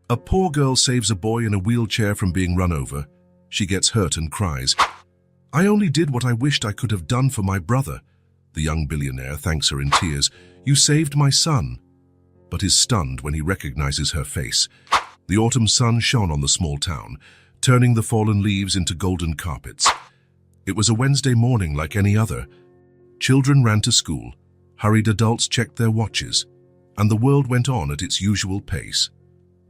A poor girl saves a boy in a wheelchair from being run over. She gets hurt and cries. "I only did what I wished I could have done for my brother." The young billionaire thanks her in tears. "You saved my son," but is stunned when he recognizes her face. The autumn sun shone on the small town, turning the fallen leaves into golden carpets. It was a Wednesday morning like any other. Children ran to school, hurried adults checked their watches, and the world went on at its usual pace.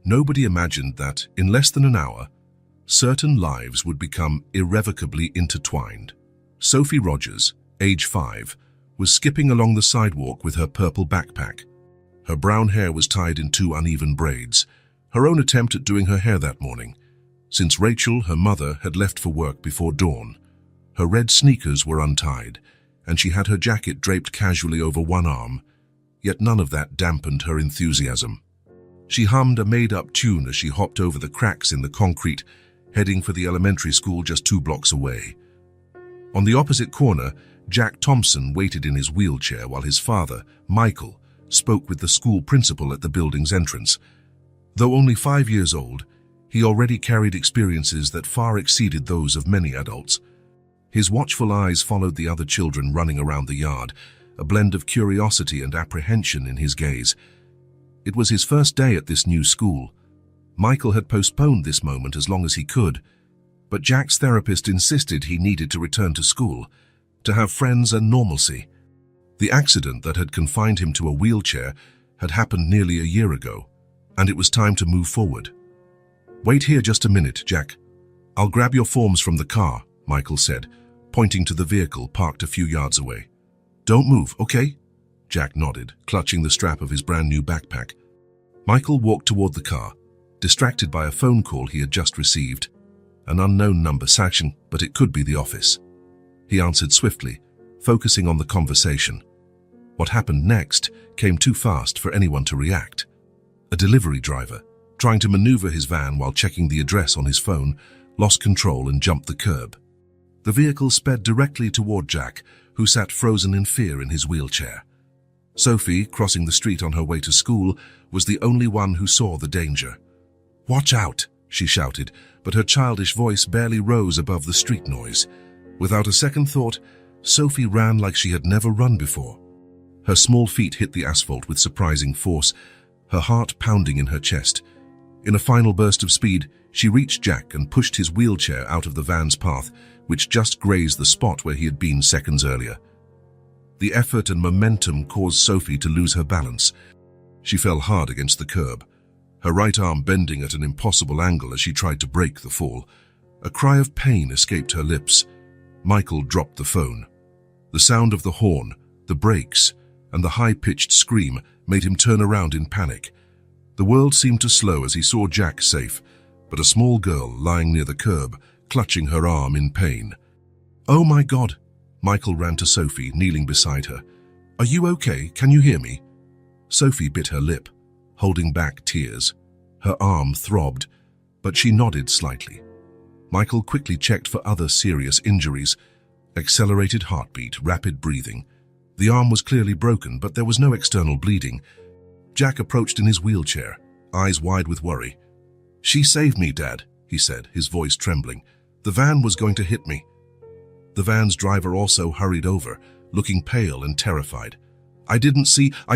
Nobody imagined that, in less than an hour, certain lives would become irrevocably intertwined. Sophie Rogers, age 5, was skipping along the sidewalk with her purple backpack. Her brown hair was tied in 2 uneven braids, her own attempt at doing her hair that morning, since Rachel, her mother, had left for work before dawn. Her red sneakers were untied, and she had her jacket draped casually over one arm, yet none of that dampened her enthusiasm. She hummed a made-up tune as she hopped over the cracks in the concrete, heading for the elementary school just 2 blocks away. On the opposite corner, Jack Thompson waited in his wheelchair while his father, Michael, spoke with the school principal at the building's entrance. Though only 5 years old, he already carried experiences that far exceeded those of many adults. His watchful eyes followed the other children running around the yard, a blend of curiosity and apprehension in his gaze. It was his first day at this new school. Michael had postponed this moment as long as he could, but Jack's therapist insisted he needed to return to school, to have friends and normalcy. The accident that had confined him to a wheelchair had happened nearly a year ago, and it was time to move forward. "Wait here just a minute, Jack. I'll grab your forms from the car," Michael said, pointing to the vehicle parked a few yards away. "Don't move, okay?" Jack nodded, clutching the strap of his brand new backpack. Michael walked toward the car, distracted by a phone call he had just received. An unknown number section, but it could be the office. He answered swiftly, focusing on the conversation. What happened next came too fast for anyone to react. A delivery driver, trying to maneuver his van while checking the address on his phone, lost control and jumped the curb. The vehicle sped directly toward Jack, who sat frozen in fear in his wheelchair. Sophie, crossing the street on her way to school, was the only one who saw the danger. "Watch out!" she shouted, but her childish voice barely rose above the street noise. Without a second thought, Sophie ran like she had never run before. Her small feet hit the asphalt with surprising force, her heart pounding in her chest. In a final burst of speed, she reached Jack and pushed his wheelchair out of the van's path, which just grazed the spot where he had been seconds earlier. The effort and momentum caused Sophie to lose her balance. She fell hard against the curb, her right arm bending at an impossible angle as she tried to break the fall. A cry of pain escaped her lips. Michael dropped the phone. The sound of the horn, the brakes, and the high-pitched scream made him turn around in panic. The world seemed to slow as he saw Jack safe, but a small girl lying near the curb, clutching her arm in pain. "Oh my God!" Michael ran to Sophie, kneeling beside her. "Are you okay? Can you hear me?" Sophie bit her lip, holding back tears. Her arm throbbed, but she nodded slightly. Michael quickly checked for other serious injuries. Accelerated heartbeat, rapid breathing. The arm was clearly broken, but there was no external bleeding. Jack approached in his wheelchair, eyes wide with worry. "She saved me, Dad," he said, his voice trembling. "The van was going to hit me." The van's driver also hurried over, looking pale and terrified. I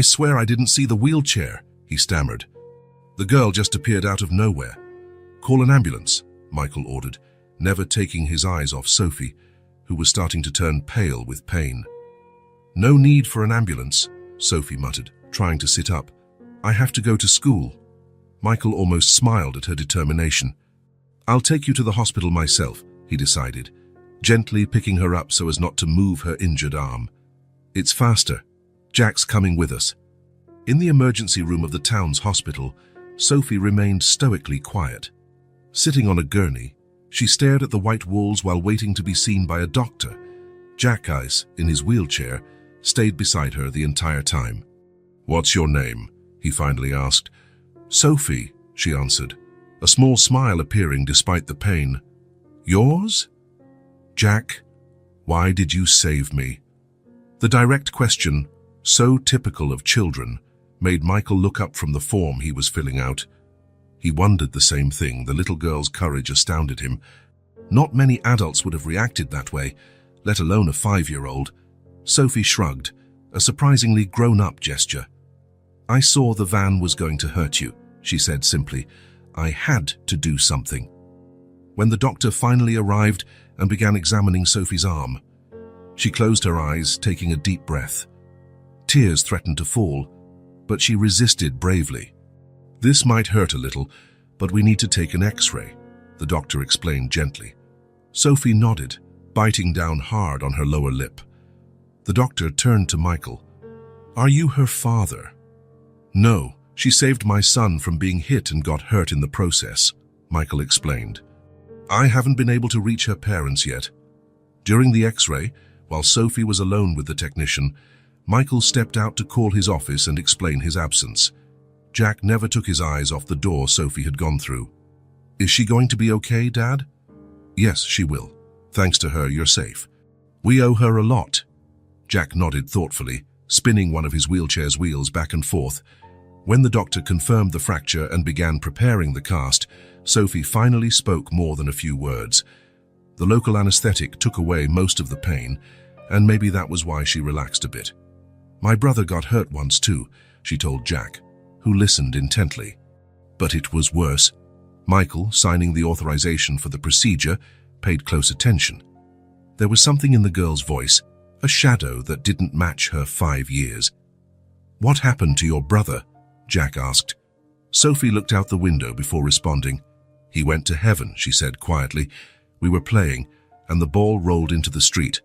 swear I didn't see the wheelchair," he stammered. "The girl just appeared out of nowhere." "Call an ambulance," Michael ordered, never taking his eyes off Sophie, who was starting to turn pale with pain. "No need for an ambulance," Sophie muttered, trying to sit up. "I have to go to school." Michael almost smiled at her determination. "I'll take you to the hospital myself," he decided, gently picking her up so as not to move her injured arm. "It's faster. Jack's coming with us." In the emergency room of the town's hospital, Sophie remained stoically quiet. Sitting on a gurney, she stared at the white walls while waiting to be seen by a doctor. Jack, in his wheelchair, stayed beside her the entire time. "What's your name?" he finally asked. "Sophie," she answered, a small smile appearing despite the pain. "Yours?" "Jack, why did you save me?" The direct question, so typical of children, made Michael look up from the form he was filling out. He wondered the same thing. The little girl's courage astounded him. Not many adults would have reacted that way, let alone a 5-year-old. Sophie shrugged, a surprisingly grown-up gesture. "I saw the van was going to hurt you," she said simply. "I had to do something." When the doctor finally arrived and began examining Sophie's arm, she closed her eyes, taking a deep breath. Tears threatened to fall, but she resisted bravely. "This might hurt a little, but we need to take an X-ray," the doctor explained gently. Sophie nodded, biting down hard on her lower lip. The doctor turned to Michael. "Are you her father?" "No, she saved my son from being hit and got hurt in the process," Michael explained. "I haven't been able to reach her parents yet." During the X-ray, while Sophie was alone with the technician, Michael stepped out to call his office and explain his absence. Jack never took his eyes off the door Sophie had gone through. "Is she going to be okay, Dad?" "Yes, she will. Thanks to her, you're safe. We owe her a lot." Jack nodded thoughtfully, spinning one of his wheelchair's wheels back and forth. When the doctor confirmed the fracture and began preparing the cast, Sophie finally spoke more than a few words. The local anesthetic took away most of the pain, and maybe that was why she relaxed a bit. "My brother got hurt once too," she told Jack, who listened intently. "But it was worse." Michael, signing the authorization for the procedure, paid close attention. There was something in the girl's voice, a shadow that didn't match her 5 years. "What happened to your brother?" Jack asked. Sophie looked out the window before responding. "He went to heaven," she said quietly. "We were playing, and the ball rolled into the street.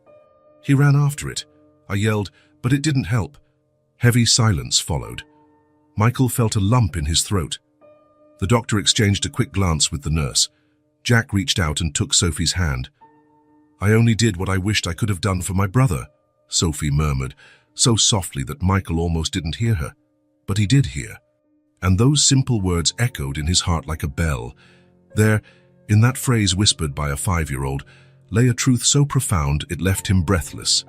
He ran after it. I yelled, but it didn't help." Heavy silence followed. Michael felt a lump in his throat. The doctor exchanged a quick glance with the nurse. Jack reached out and took Sophie's hand. "I only did what I wished I could have done for my brother," Sophie murmured, so softly that Michael almost didn't hear her. But he did hear. And those simple words echoed in his heart like a bell. There, in that phrase whispered by a 5-year-old, lay a truth so profound it left him breathless.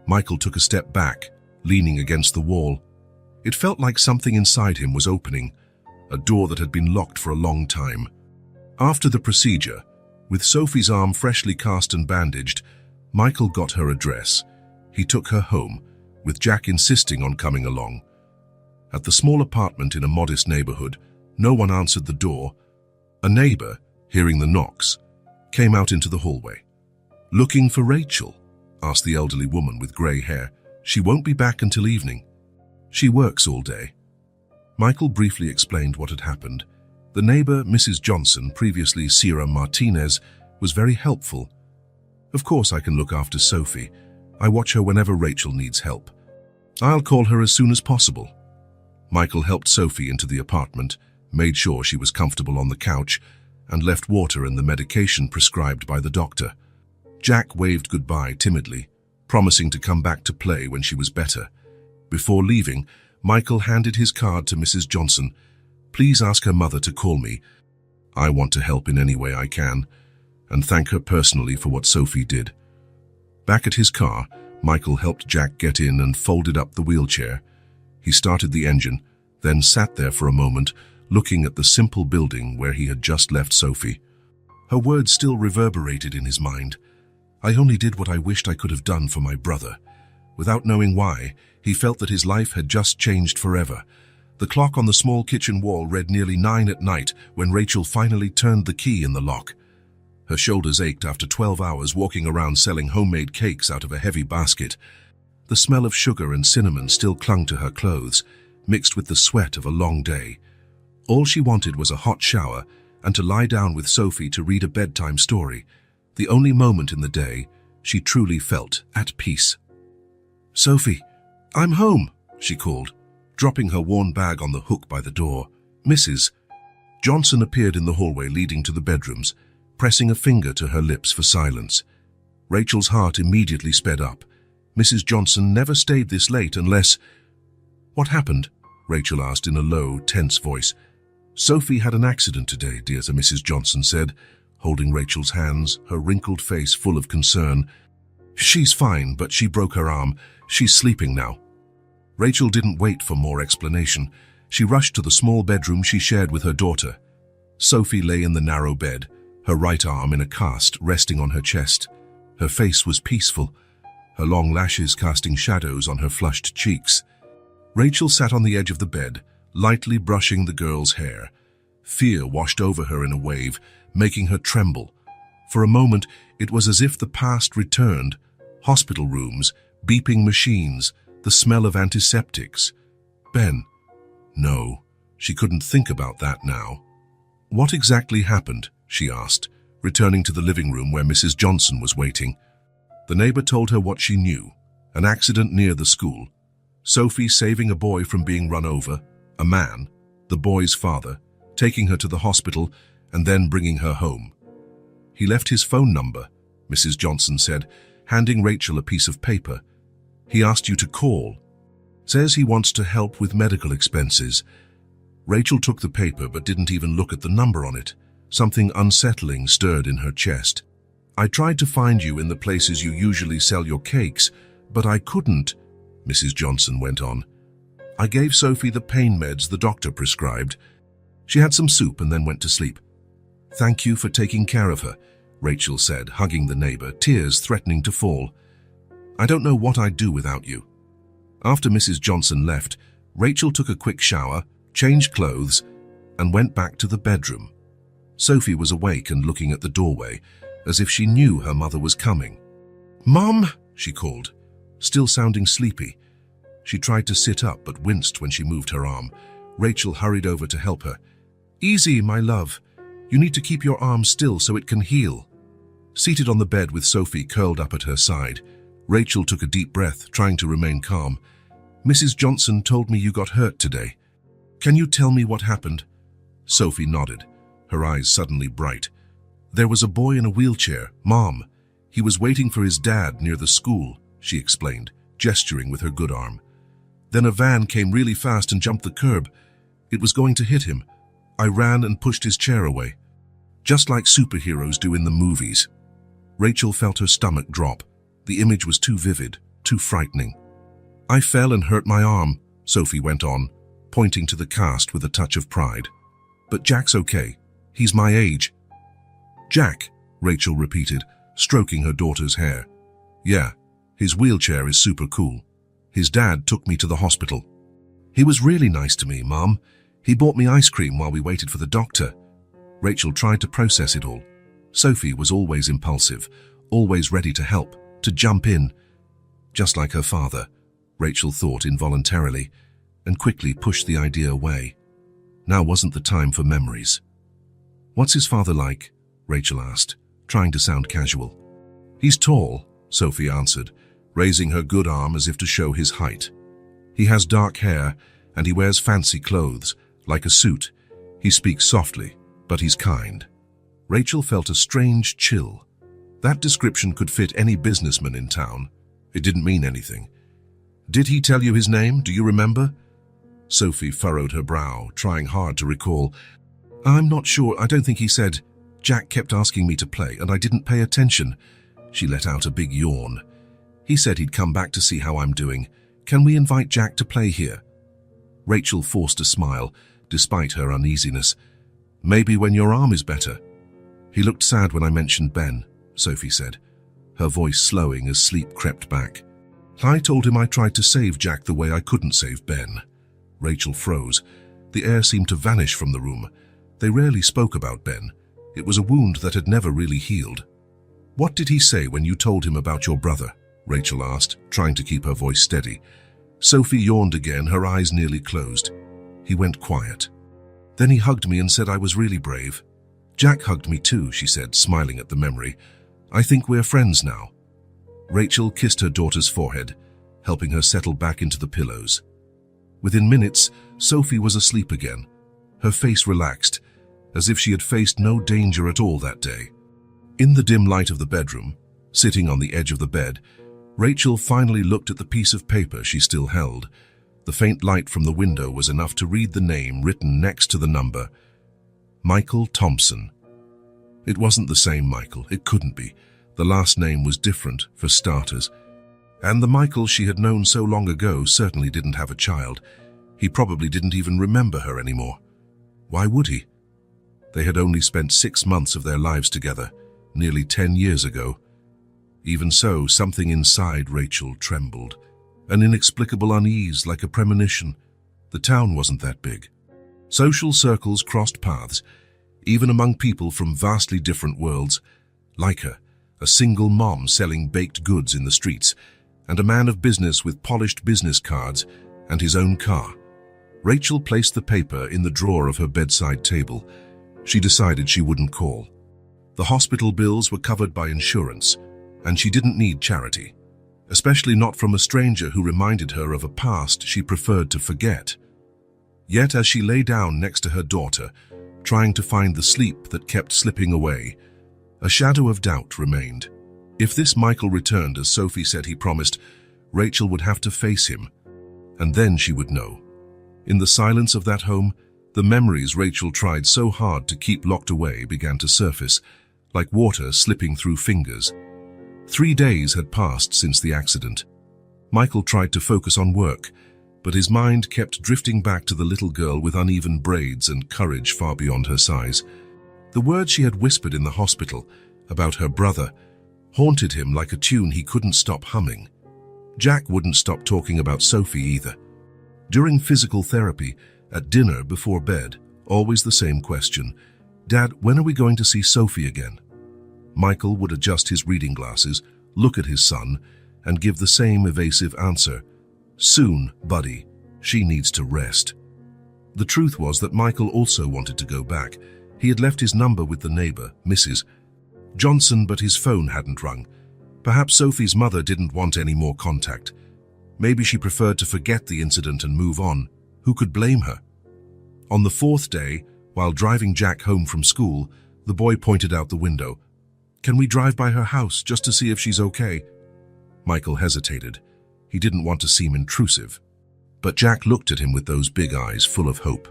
Michael took a step back, leaning against the wall. It felt like something inside him was opening, a door that had been locked for a long time. After the procedure, with Sophie's arm freshly cast and bandaged, Michael got her address. He took her home, with Jack insisting on coming along. At the small apartment in a modest neighborhood, no one answered the door. A neighbor, hearing the knocks, came out into the hallway. "Looking for Rachel?" asked the elderly woman with gray hair. "She won't be back until evening. She works all day." Michael briefly explained what had happened. The neighbor, Mrs. Johnson, previously Sierra Martinez, was very helpful. "Of course I can look after Sophie. I watch her whenever Rachel needs help. I'll call her as soon as possible." Michael helped Sophie into the apartment, made sure she was comfortable on the couch, and left water and the medication prescribed by the doctor. Jack waved goodbye timidly, promising to come back to play when she was better. Before leaving, Michael handed his card to Mrs. Johnson. "Please ask her mother to call me. I want to help in any way I can, and thank her personally for what Sophie did." Back at his car, Michael helped Jack get in and folded up the wheelchair. He started the engine, then sat there for a moment, looking at the simple building where he had just left Sophie. Her words still reverberated in his mind. "I only did what I wished I could have done for my brother." Without knowing why, he felt that his life had just changed forever. The clock on the small kitchen wall read nearly 9 at night when Rachel finally turned the key in the lock. Her shoulders ached after 12 hours walking around selling homemade cakes out of a heavy basket. The smell of sugar and cinnamon still clung to her clothes, mixed with the sweat of a long day. All she wanted was a hot shower and to lie down with Sophie to read a bedtime story, the only moment in the day she truly felt at peace. "Sophie, I'm home," she called, dropping her worn bag on the hook by the door. "Mrs. Johnson appeared in the hallway leading to the bedrooms, pressing a finger to her lips for silence. Rachel's heart immediately sped up. Mrs. Johnson never stayed this late unless— "What happened?" Rachel asked in a low, tense voice. "Sophie had an accident today, dear," Mrs. Johnson said, holding Rachel's hands, her wrinkled face full of concern. "She's fine, but she broke her arm. She's sleeping now." Rachel didn't wait for more explanation. She rushed to the small bedroom she shared with her daughter, Sophie lay in the narrow bed, her right arm in a cast resting on her chest. Her face was peaceful, her long lashes casting shadows on her flushed cheeks. Rachel sat on the edge of the bed, lightly brushing the girl's hair. Fear washed over her in a wave, making her tremble. For a moment, it was as if the past returned. Hospital rooms, beeping machines, the smell of antiseptics. Ben. No, she couldn't think about that now. What exactly happened? She asked, returning to the living room where Mrs. Johnson was waiting. The neighbor told her what she knew. An accident near the school. Sophie saving a boy from being run over, a man, the boy's father, taking her to the hospital and then bringing her home. He left his phone number, Mrs. Johnson said, handing Rachel a piece of paper. He asked you to call. Says he wants to help with medical expenses. Rachel took the paper but didn't even look at the number on it. Something unsettling stirred in her chest. I tried to find you in the places you usually sell your cakes, but I couldn't, Mrs. Johnson went on. I gave Sophie the pain meds the doctor prescribed. She had some soup and then went to sleep. Thank you for taking care of her, Rachel said, hugging the neighbor, tears threatening to fall. I don't know what I'd do without you. After Mrs. Johnson left, Rachel took a quick shower, changed clothes, and went back to the bedroom. Sophie was awake and looking at the doorway, as if she knew her mother was coming. Mom, she called, still sounding sleepy. She tried to sit up but winced when she moved her arm. Rachel hurried over to help her. Easy, my love. You need to keep your arm still so it can heal. Seated on the bed with Sophie curled up at her side, Rachel took a deep breath, trying to remain calm. Mrs. Johnson told me you got hurt today. Can you tell me what happened? Sophie nodded, her eyes suddenly bright. There was a boy in a wheelchair, Mom. He was waiting for his dad near the school, she explained, gesturing with her good arm. Then a van came really fast and jumped the curb. It was going to hit him. I ran and pushed his chair away. Just like superheroes do in the movies. Rachel felt her stomach drop. The image was too vivid, too frightening. I fell and hurt my arm, Sophie went on, pointing to the cast with a touch of pride. But Jack's okay. He's my age. Jack, Rachel repeated, stroking her daughter's hair. Yeah, his wheelchair is super cool. His dad took me to the hospital. He was really nice to me, Mom. He bought me ice cream while we waited for the doctor. Rachel tried to process it all. Sophie was always impulsive, always ready to help, to jump in. Just like her father, Rachel thought involuntarily, and quickly pushed the idea away. Now wasn't the time for memories. What's his father like? Rachel asked, trying to sound casual. He's tall, Sophie answered, raising her good arm as if to show his height. He has dark hair, and he wears fancy clothes, like a suit. He speaks softly, but he's kind. Rachel felt a strange chill. That description could fit any businessman in town. It didn't mean anything. Did he tell you his name? Do you remember? Sophie furrowed her brow, trying hard to recall. I'm not sure. I don't think he said. Jack kept asking me to play, and I didn't pay attention. She let out a big yawn. He said he'd come back to see how I'm doing. Can we invite Jack to play here? Rachel forced a smile, despite her uneasiness. Maybe when your arm is better. He looked sad when I mentioned Ben, Sophie said, her voice slowing as sleep crept back. I told him I tried to save Jack the way I couldn't save Ben. Rachel froze. The air seemed to vanish from the room. They rarely spoke about Ben. It was a wound that had never really healed. What did he say when you told him about your brother? Rachel asked, trying to keep her voice steady. Sophie yawned again, her eyes nearly closed. He went quiet. Then he hugged me and said I was really brave. Jack hugged me too, she said, smiling at the memory. I think we're friends now. Rachel kissed her daughter's forehead, helping her settle back into the pillows. Within minutes, Sophie was asleep again, her face relaxed, as if she had faced no danger at all that day. In the dim light of the bedroom, sitting on the edge of the bed, Rachel finally looked at the piece of paper she still held. The faint light from the window was enough to read the name written next to the number. Michael Thompson. It wasn't the same Michael. It couldn't be. The last name was different, for starters. And the Michael she had known so long ago certainly didn't have a child. He probably didn't even remember her anymore. Why would he? They had only spent 6 months of their lives together, nearly 10 years ago. Even so, something inside Rachel trembled, an inexplicable unease like a premonition. The town wasn't that big. Social circles crossed paths, even among people from vastly different worlds. Like her, a single mom selling baked goods in the streets, and a man of business with polished business cards and his own car. Rachel placed the paper in the drawer of her bedside table. She decided she wouldn't call. The hospital bills were covered by insurance, and she didn't need charity, especially not from a stranger who reminded her of a past she preferred to forget. Yet as she lay down next to her daughter, trying to find the sleep that kept slipping away, a shadow of doubt remained. If this Michael returned as Sophie said he promised, Rachel would have to face him, and then she would know. In the silence of that home, the memories Rachel tried so hard to keep locked away began to surface, like water slipping through fingers. 3 days had passed since the accident. Michael tried to focus on work, but his mind kept drifting back to the little girl with uneven braids and courage far beyond her size. The words she had whispered in the hospital about her brother haunted him like a tune he couldn't stop humming. Jack wouldn't stop talking about Sophie either. During physical therapy, at dinner before bed, always the same question: "Dad, when are we going to see Sophie again?" Michael would adjust his reading glasses, look at his son, and give the same evasive answer: "Soon, buddy. She needs to rest." The truth was that Michael also wanted to go back. He had left his number with the neighbor, Mrs. Johnson, but his phone hadn't rung. Perhaps Sophie's mother didn't want any more contact. Maybe she preferred to forget the incident and move on. Who could blame her? On the 4th day, while driving Jack home from school, the boy pointed out the window. "Can we drive by her house just to see if she's okay?" Michael hesitated. He didn't want to seem intrusive. But Jack looked at him with those big eyes full of hope.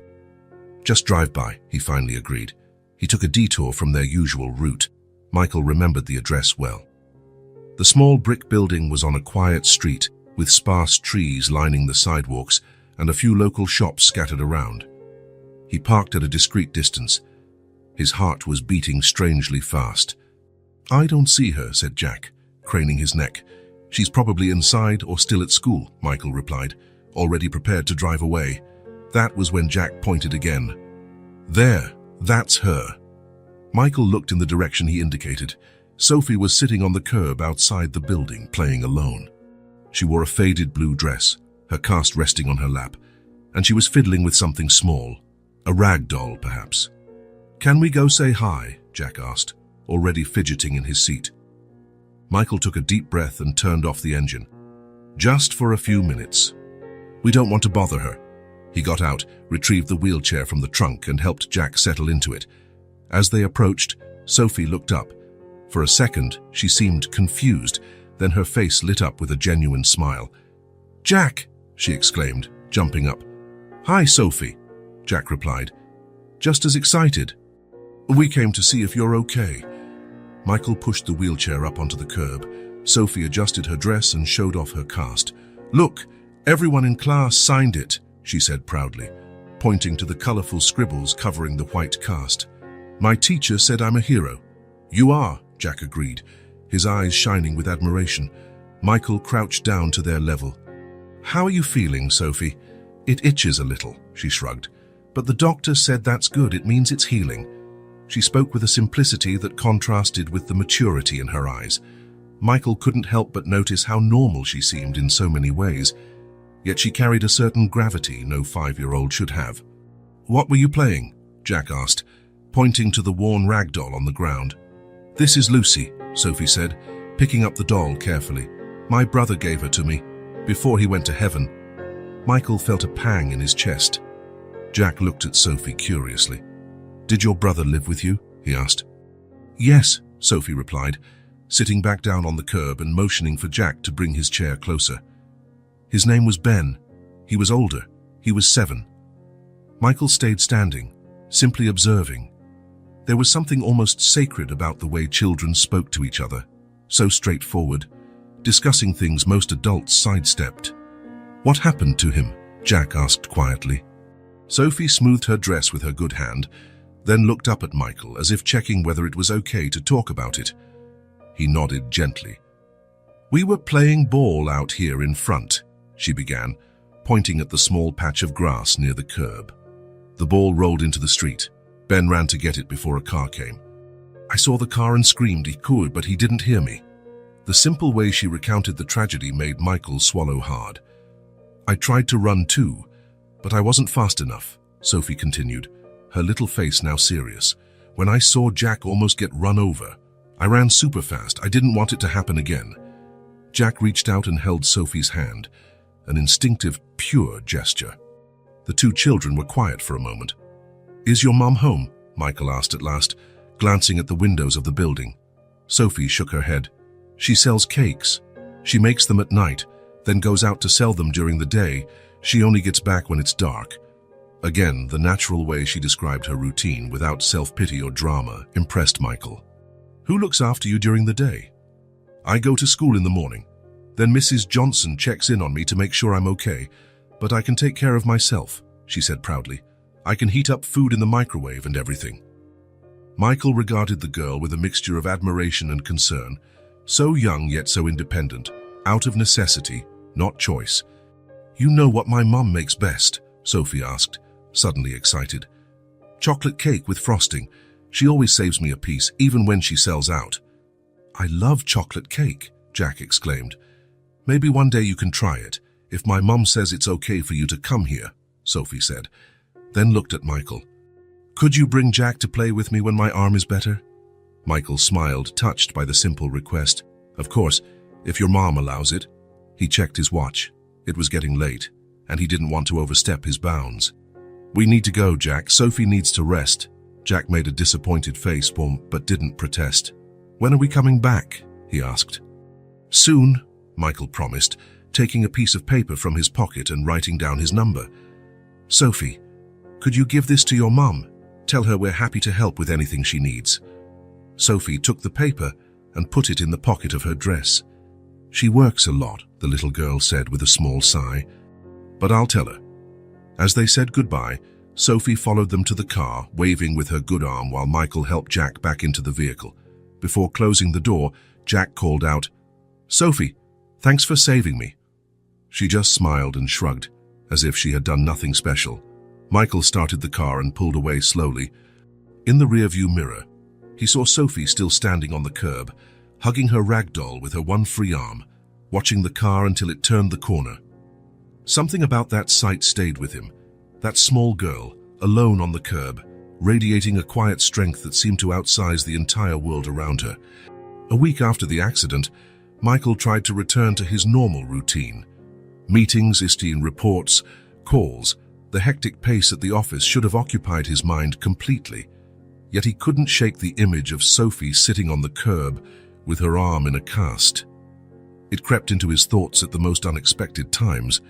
"Just drive by," he finally agreed. He took a detour from their usual route. Michael remembered the address well. The small brick building was on a quiet street, with sparse trees lining the sidewalks and a few local shops scattered around. He parked at a discreet distance. His heart was beating strangely fast. "I don't see her," said Jack, craning his neck. "She's probably inside or still at school," Michael replied, already prepared to drive away. That was when Jack pointed again. "There, that's her." Michael looked in the direction he indicated. Sophie was sitting on the curb outside the building, playing alone. She wore a faded blue dress, her cast resting on her lap, and she was fiddling with something small, a rag doll perhaps. "Can we go say hi?" Jack asked, already fidgeting in his seat. Michael took a deep breath and turned off the engine. "Just for a few minutes. We don't want to bother her." He got out, retrieved the wheelchair from the trunk, and helped Jack settle into it. As they approached, Sophie looked up. For a second, she seemed confused, then her face lit up with a genuine smile. "Jack!" she exclaimed, jumping up. "Hi, Sophie," Jack replied, just as excited. "We came to see if you're okay." Michael pushed the wheelchair up onto the curb. Sophie adjusted her dress and showed off her cast. "Look, everyone in class signed it," she said proudly, pointing to the colorful scribbles covering the white cast. "My teacher said I'm a hero." "You are," Jack agreed, his eyes shining with admiration. Michael crouched down to their level. "How are you feeling, Sophie?" "It itches a little," she shrugged. "But the doctor said that's good, it means it's healing." She spoke with a simplicity that contrasted with the maturity in her eyes. Michael couldn't help but notice how normal she seemed in so many ways, yet she carried a certain gravity no 5-year-old should have. "What were you playing?" Jack asked, pointing to the worn rag doll on the ground. "This is Lucy," Sophie said, picking up the doll carefully. "My brother gave her to me, before he went to heaven." Michael felt a pang in his chest. Jack looked at Sophie curiously. "Did your brother live with you?" he asked. "Yes," Sophie replied, sitting back down on the curb and motioning for Jack to bring his chair closer. "His name was Ben. He was older. He was 7. Michael stayed standing, simply observing. There was something almost sacred about the way children spoke to each other, so straightforward, discussing things most adults sidestepped. "What happened to him?" Jack asked quietly. Sophie smoothed her dress with her good hand, then looked up at Michael as if checking whether it was okay to talk about it. He nodded gently. "We were playing ball out here in front," she began, pointing at the small patch of grass near the curb. The ball rolled into the street. Ben ran to get it before a car came. "I saw the car and screamed he could, but he didn't hear me." The simple way she recounted the tragedy made Michael swallow hard. "I tried to run too, but I wasn't fast enough," Sophie continued, her little face now serious. "When I saw Jack almost get run over, I ran super fast. I didn't want it to happen again." Jack reached out and held Sophie's hand, an instinctive, pure gesture. The two children were quiet for a moment. "Is your mom home?" Michael asked at last, glancing at the windows of the building. Sophie shook her head. "She sells cakes. She makes them at night, then goes out to sell them during the day. She only gets back when it's dark." Again, the natural way she described her routine without self-pity or drama impressed Michael. "Who looks after you during the day?" "I go to school in the morning. Then Mrs. Johnson checks in on me to make sure I'm okay, but I can take care of myself," she said proudly. "I can heat up food in the microwave and everything." Michael regarded the girl with a mixture of admiration and concern. So young yet so independent, out of necessity, not choice. "You know what my mom makes best?" Sophie asked, suddenly excited. "Chocolate cake with frosting. She always saves me a piece, even when she sells out." "I love chocolate cake," Jack exclaimed. "Maybe one day you can try it, if my mom says it's okay for you to come here," Sophie said, then looked at Michael. "Could you bring Jack to play with me when my arm is better?" Michael smiled, touched by the simple request. "Of course, if your mom allows it." He checked his watch. It was getting late, and he didn't want to overstep his bounds. "We need to go, Jack. Sophie needs to rest." Jack made a disappointed face, but didn't protest. "When are we coming back?" he asked. "Soon," Michael promised, taking a piece of paper from his pocket and writing down his number. "Sophie, could you give this to your mom? Tell her we're happy to help with anything she needs." Sophie took the paper and put it in the pocket of her dress. "She works a lot," the little girl said with a small sigh. "But I'll tell her." As they said goodbye, Sophie followed them to the car, waving with her good arm while Michael helped Jack back into the vehicle. Before closing the door, Jack called out, "Sophie, thanks for saving me." She just smiled and shrugged, as if she had done nothing special. Michael started the car and pulled away slowly. In the rearview mirror, he saw Sophie still standing on the curb, hugging her rag doll with her one free arm, watching the car until it turned the corner. Something about that sight stayed with him. That small girl, alone on the curb, radiating a quiet strength that seemed to outsize the entire world around her. A week after the accident, Michael tried to return to his normal routine. Meetings, reports, calls. The hectic pace at the office should have occupied his mind completely. Yet he couldn't shake the image of Sophie sitting on the curb with her arm in a cast. It crept into his thoughts at the most unexpected times.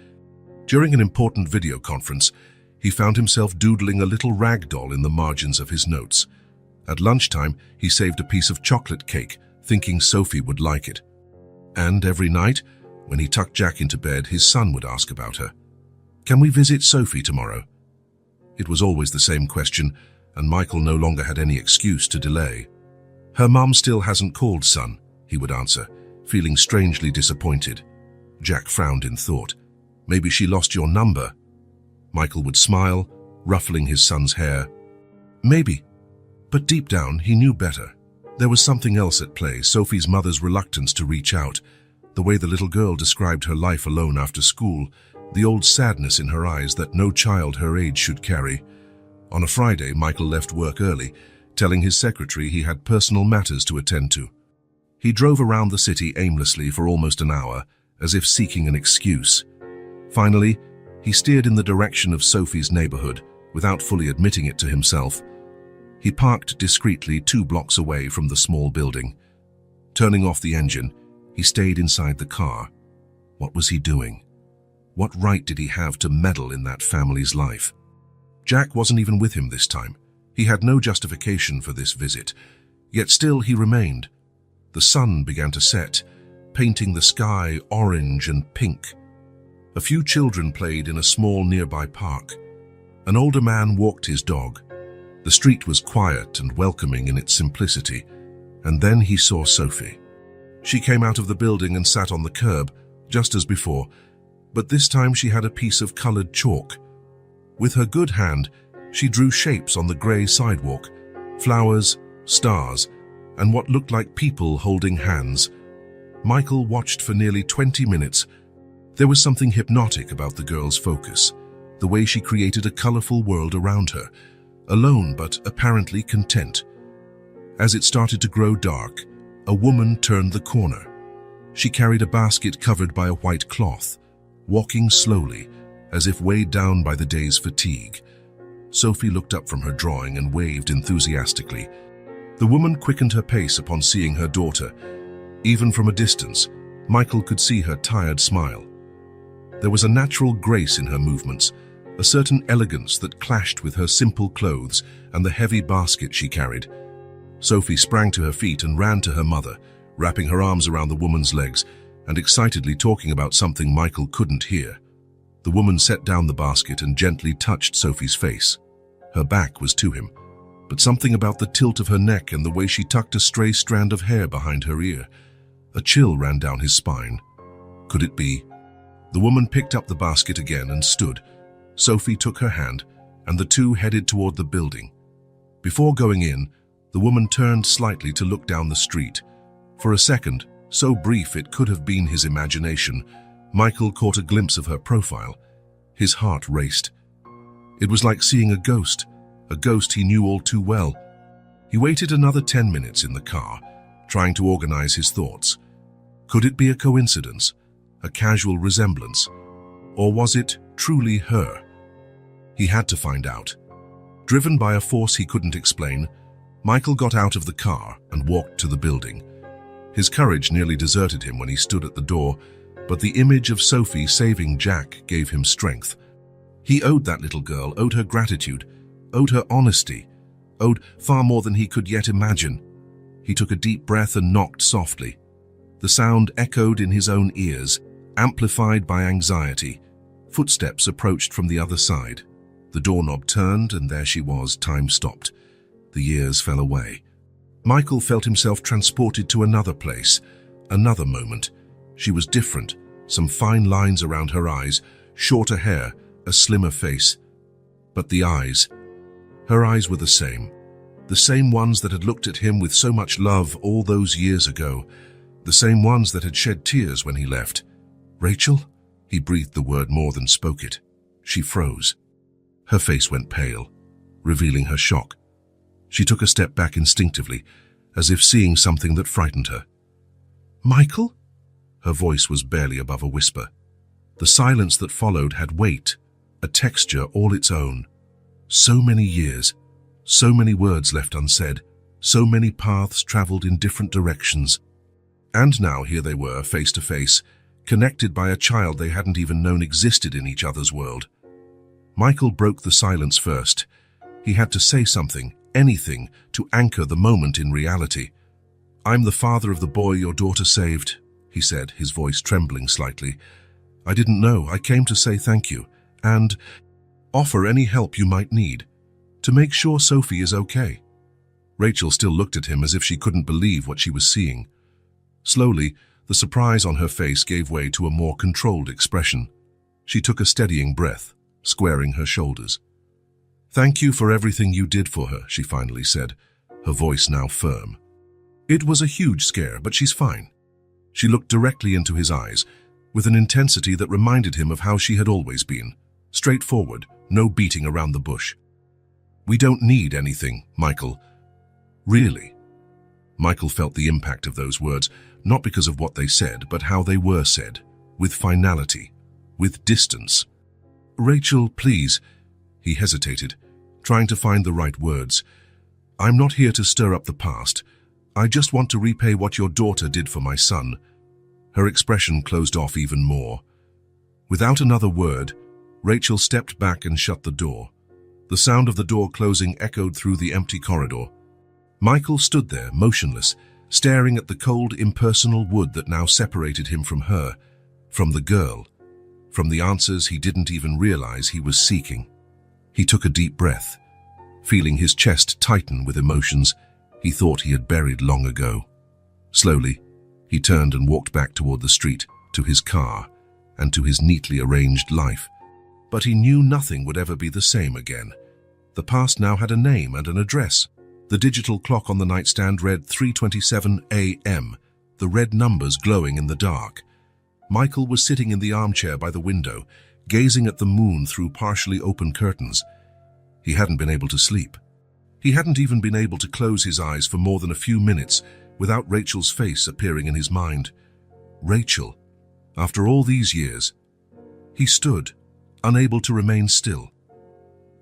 During an important video conference, he found himself doodling a little rag doll in the margins of his notes. At lunchtime, he saved a piece of chocolate cake, thinking Sophie would like it. And every night, when he tucked Jack into bed, his son would ask about her. "Can we visit Sophie tomorrow?" It was always the same question, and Michael no longer had any excuse to delay. "Her mom still hasn't called, son," he would answer, feeling strangely disappointed. Jack frowned in thought. "Maybe she lost your number." Michael would smile, ruffling his son's hair. "Maybe." But deep down, he knew better. There was something else at play, Sophie's mother's reluctance to reach out, the way the little girl described her life alone after school, the old sadness in her eyes that no child her age should carry. On a Friday, Michael left work early, telling his secretary he had personal matters to attend to. He drove around the city aimlessly for almost an hour, as if seeking an excuse. Finally, he steered in the direction of Sophie's neighborhood, without fully admitting it to himself. He parked discreetly 2 blocks away from the small building. Turning off the engine, he stayed inside the car. What was he doing? What right did he have to meddle in that family's life? Jack wasn't even with him this time. He had no justification for this visit, yet still he remained. The sun began to set, painting the sky orange and pink. A few children played in a small nearby park. An older man walked his dog. The street was quiet and welcoming in its simplicity, and then he saw Sophie. She came out of the building and sat on the curb, just as before, but this time she had a piece of colored chalk. With her good hand, she drew shapes on the grey sidewalk, flowers, stars, and what looked like people holding hands. Michael watched for nearly 20 minutes. There was something hypnotic about the girl's focus, the way she created a colorful world around her, alone but apparently content. As it started to grow dark, a woman turned the corner. She carried a basket covered by a white cloth, walking slowly, as if weighed down by the day's fatigue. Sophie looked up from her drawing and waved enthusiastically. The woman quickened her pace upon seeing her daughter. Even from a distance, Michael could see her tired smile. There was a natural grace in her movements, a certain elegance that clashed with her simple clothes and the heavy basket she carried. Sophie sprang to her feet and ran to her mother, wrapping her arms around the woman's legs and excitedly talking about something Michael couldn't hear. The woman set down the basket and gently touched Sophie's face. Her back was to him, but something about the tilt of her neck and the way she tucked a stray strand of hair behind her ear. A chill ran down his spine. Could it be? The woman picked up the basket again and stood. Sophie took her hand, and the two headed toward the building. Before going in, the woman turned slightly to look down the street. For a second, so brief it could have been his imagination, Michael caught a glimpse of her profile. His heart raced. It was like seeing a ghost he knew all too well. He waited another 10 minutes in the car, trying to organize his thoughts. Could it be a coincidence, a casual resemblance, or was it truly her? He had to find out. Driven by a force he couldn't explain, Michael got out of the car and walked to the building. His courage nearly deserted him when he stood at the door, but the image of Sophie saving Jack gave him strength. He owed that little girl, owed her gratitude, owed her honesty, owed far more than he could yet imagine. He took a deep breath and knocked softly. The sound echoed in his own ears, amplified by anxiety. Footsteps approached from the other side. The doorknob turned, and there she was. Time stopped. The years fell away. Michael felt himself transported to another place, another moment. She was different, some fine lines around her eyes, shorter hair, a slimmer face. But the eyes, her eyes were the same ones that had looked at him with so much love all those years ago, the same ones that had shed tears when he left. Rachel? He breathed the word more than spoke it. She froze. Her face went pale, revealing her shock. She took a step back instinctively, as if seeing something that frightened her. Michael? Her voice was barely above a whisper. The silence that followed had weight, a texture all its own. So many years, so many words left unsaid, so many paths traveled in different directions. And now here they were, face to face, connected by a child they hadn't even known existed in each other's world. Michael broke the silence first. He had to say something, anything, to anchor the moment in reality. "I'm the father of the boy your daughter saved," he said, his voice trembling slightly. "I didn't know. I came to say thank you, and offer any help you might need, to make sure Sophie is okay." Rachel still looked at him as if she couldn't believe what she was seeing. Slowly, the surprise on her face gave way to a more controlled expression. She took a steadying breath, squaring her shoulders. "Thank you for everything you did for her," she finally said, her voice now firm. "It was a huge scare, but she's fine." She looked directly into his eyes, with an intensity that reminded him of how she had always been. Straightforward, no beating around the bush. "We don't need anything, Michael." "Really?" Michael felt the impact of those words, not because of what they said, but how they were said, with finality, with distance. "Rachel, please." He hesitated, trying to find the right words. "I'm not here to stir up the past. I just want to repay what your daughter did for my son." Her expression closed off even more. Without another word, Rachel stepped back and shut the door. The sound of the door closing echoed through the empty corridor. Michael stood there, motionless, staring at the cold, impersonal wood that now separated him from her, from the girl, from the answers he didn't even realize he was seeking. He took a deep breath. feeling his chest tighten with emotions he thought he had buried long ago. Slowly, he turned and walked back toward the street, to his car, and to his neatly arranged life. But he knew nothing would ever be the same again. The past now had a name and an address. The digital clock on the nightstand read 3:27 a.m., the red numbers glowing in the dark. Michael was sitting in the armchair by the window, gazing at the moon through partially open curtains. He hadn't been able to sleep. He hadn't even been able to close his eyes for more than a few minutes without Rachel's face appearing in his mind. Rachel, after all these years. He stood, unable to remain still.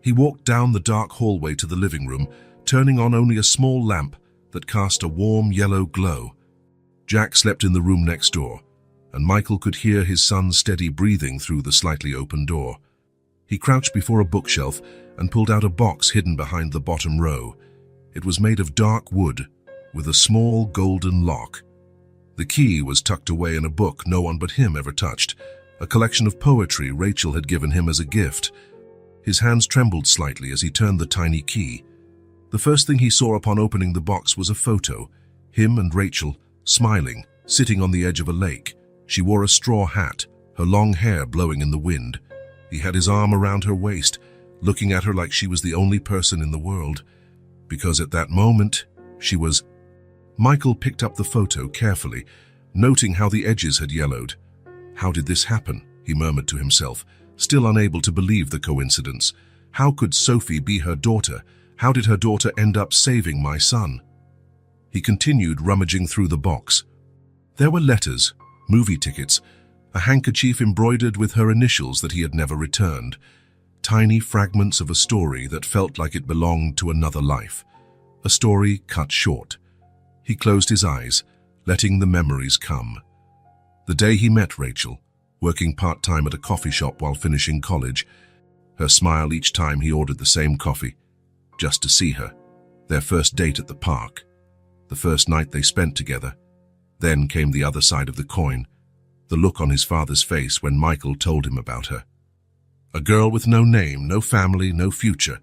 He walked down the dark hallway to the living room, turning on only a small lamp that cast a warm yellow glow. Jack slept in the room next door, and Michael could hear his son's steady breathing through the slightly open door. He crouched before a bookshelf and pulled out a box hidden behind the bottom row. It was made of dark wood, with a small golden lock. The key was tucked away in a book no one but him ever touched, a collection of poetry Rachel had given him as a gift. His hands trembled slightly as he turned the tiny key. The first thing he saw upon opening the box was a photo, him and Rachel, smiling, sitting on the edge of a lake. She wore a straw hat, her long hair blowing in the wind. He had his arm around her waist, looking at her like she was the only person in the world, because at that moment, she was... Michael picked up the photo carefully, noting how the edges had yellowed. How did this happen? He murmured to himself, still unable to believe the coincidence. How could Sophie be her daughter? How did her daughter end up saving my son? He continued rummaging through the box. There were letters, movie tickets, a handkerchief embroidered with her initials that he had never returned, tiny fragments of a story that felt like it belonged to another life, a story cut short. He closed his eyes, letting the memories come. The day he met Rachel, working part-time at a coffee shop while finishing college, her smile each time he ordered the same coffee, just to see her, their first date at the park, the first night they spent together. Then came the other side of the coin, the look on his father's face when Michael told him about her. A girl with no name, no family, no future,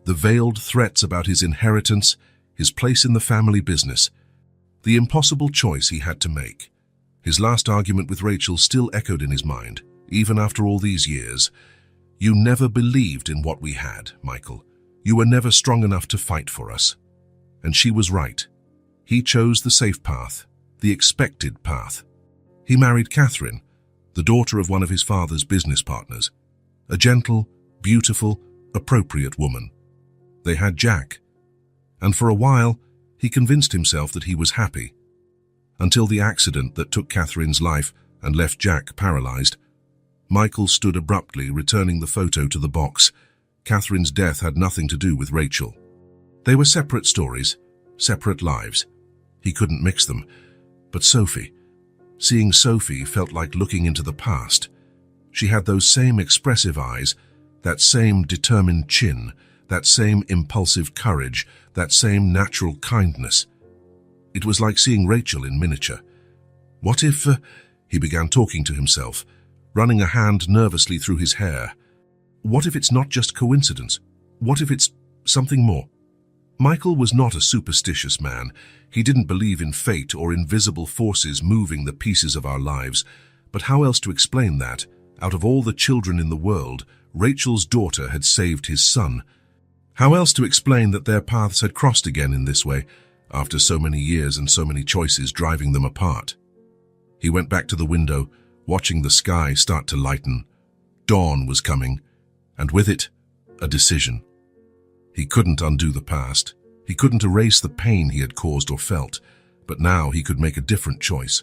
the veiled threats about his inheritance, his place in the family business, the impossible choice he had to make. His last argument with Rachel still echoed in his mind, even after all these years. You never believed in what we had, Michael. You were never strong enough to fight for us. And she was right. He chose the safe path, the expected path. He married Catherine, the daughter of one of his father's business partners, a gentle, beautiful, appropriate woman. They had Jack, and for a while, he convinced himself that he was happy, until the accident that took Catherine's life and left Jack paralyzed. Michael stood abruptly, returning the photo to the box. Catherine's death had nothing to do with Rachel. They were separate stories, separate lives. He couldn't mix them. But Sophie, seeing Sophie felt like looking into the past. She had those same expressive eyes, that same determined chin, that same impulsive courage, that same natural kindness. It was like seeing Rachel in miniature. What if... He began talking to himself, running a hand nervously through his hair. What if it's not just coincidence? What if it's something more? Michael was not a superstitious man. He didn't believe in fate or invisible forces moving the pieces of our lives. But how else to explain that? Out of all the children in the world, Rachel's daughter had saved his son. How else to explain that their paths had crossed again in this way, after so many years and so many choices driving them apart? He went back to the window, watching the sky start to lighten. Dawn was coming, and with it, a decision. He couldn't undo the past. He couldn't erase the pain he had caused or felt, but now he could make a different choice.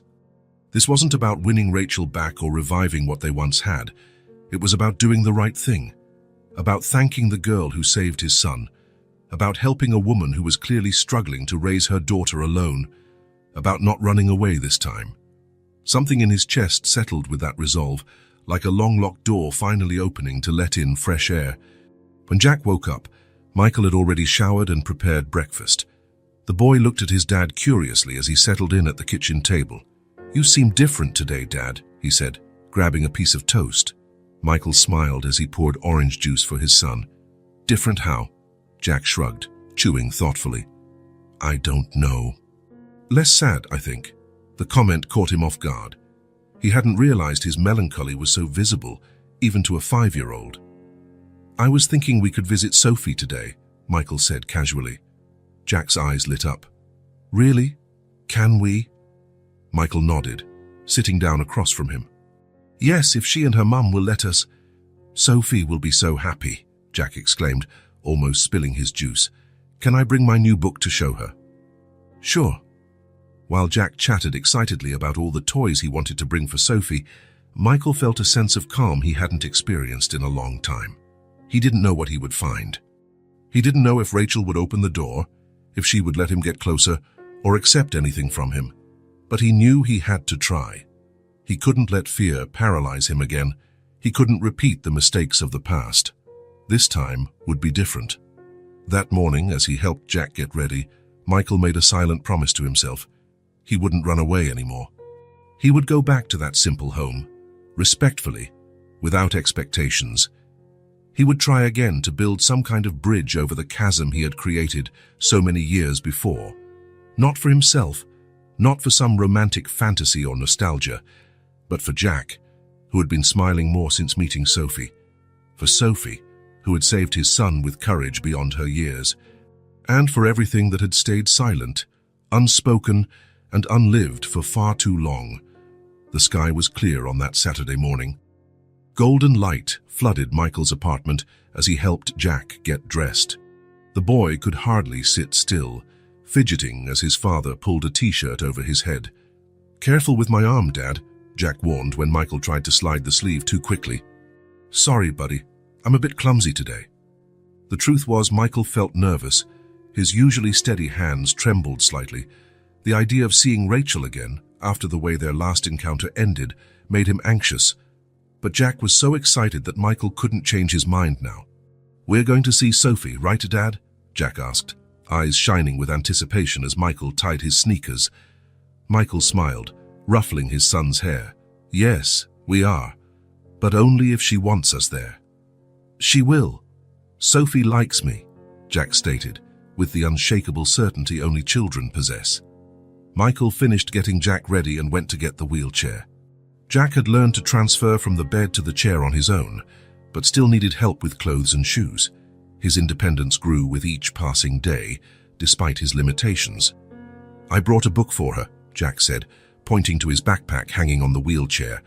This wasn't about winning Rachel back or reviving what they once had. It was about doing the right thing, about thanking the girl who saved his son, about helping a woman who was clearly struggling to raise her daughter alone, about not running away this time. Something in his chest settled with that resolve, like a long-locked door finally opening to let in fresh air. When Jack woke up, Michael had already showered and prepared breakfast. The boy looked at his dad curiously as he settled in at the kitchen table. "You seem different today, Dad," he said, grabbing a piece of toast. Michael smiled as he poured orange juice for his son. "Different how?" Jack shrugged, chewing thoughtfully. I don't know. Less sad, I think. The comment caught him off guard. He hadn't realized his melancholy was so visible, even to a 5-year-old. I was thinking we could visit Sophie today, Michael said casually. Jack's eyes lit up. Really? Can we? Michael nodded, sitting down across from him. Yes, if she and her mum will let us. Sophie will be so happy, Jack exclaimed, almost spilling his juice. Can I bring my new book to show her? Sure. While Jack chatted excitedly about all the toys he wanted to bring for Sophie, Michael felt a sense of calm he hadn't experienced in a long time. He didn't know what he would find. He didn't know if Rachel would open the door, if she would let him get closer, or accept anything from him. But he knew he had to try. He couldn't let fear paralyze him again. He couldn't repeat the mistakes of the past. This time would be different. That morning, as he helped Jack get ready, Michael made a silent promise to himself. He wouldn't run away anymore. He would go back to that simple home, respectfully, without expectations. He would try again to build some kind of bridge over the chasm he had created so many years before. Not for himself, not for some romantic fantasy or nostalgia, but for Jack, who had been smiling more since meeting Sophie. For Sophie, who had saved his son with courage beyond her years. And for everything that had stayed silent, unspoken, and unlived for far too long. The sky was clear on that Saturday morning. Golden light flooded Michael's apartment as he helped Jack get dressed. The boy could hardly sit still, fidgeting as his father pulled a t-shirt over his head. Careful with my arm, Dad, Jack warned when Michael tried to slide the sleeve too quickly. Sorry, buddy. I'm a bit clumsy today. The truth was Michael felt nervous. His usually steady hands trembled slightly. The idea of seeing Rachel again, after the way their last encounter ended, made him anxious. But Jack was so excited that Michael couldn't change his mind now. We're going to see Sophie, right, Dad? Jack asked, eyes shining with anticipation as Michael tied his sneakers. Michael smiled, ruffling his son's hair. Yes, we are. But only if she wants us there. She will. Sophie likes me, Jack stated, with the unshakable certainty only children possess. Michael finished getting Jack ready and went to get the wheelchair. Jack had learned to transfer from the bed to the chair on his own, but still needed help with clothes and shoes. His independence grew with each passing day, despite his limitations. I brought a book for her, Jack said, pointing to his backpack hanging on the wheelchair.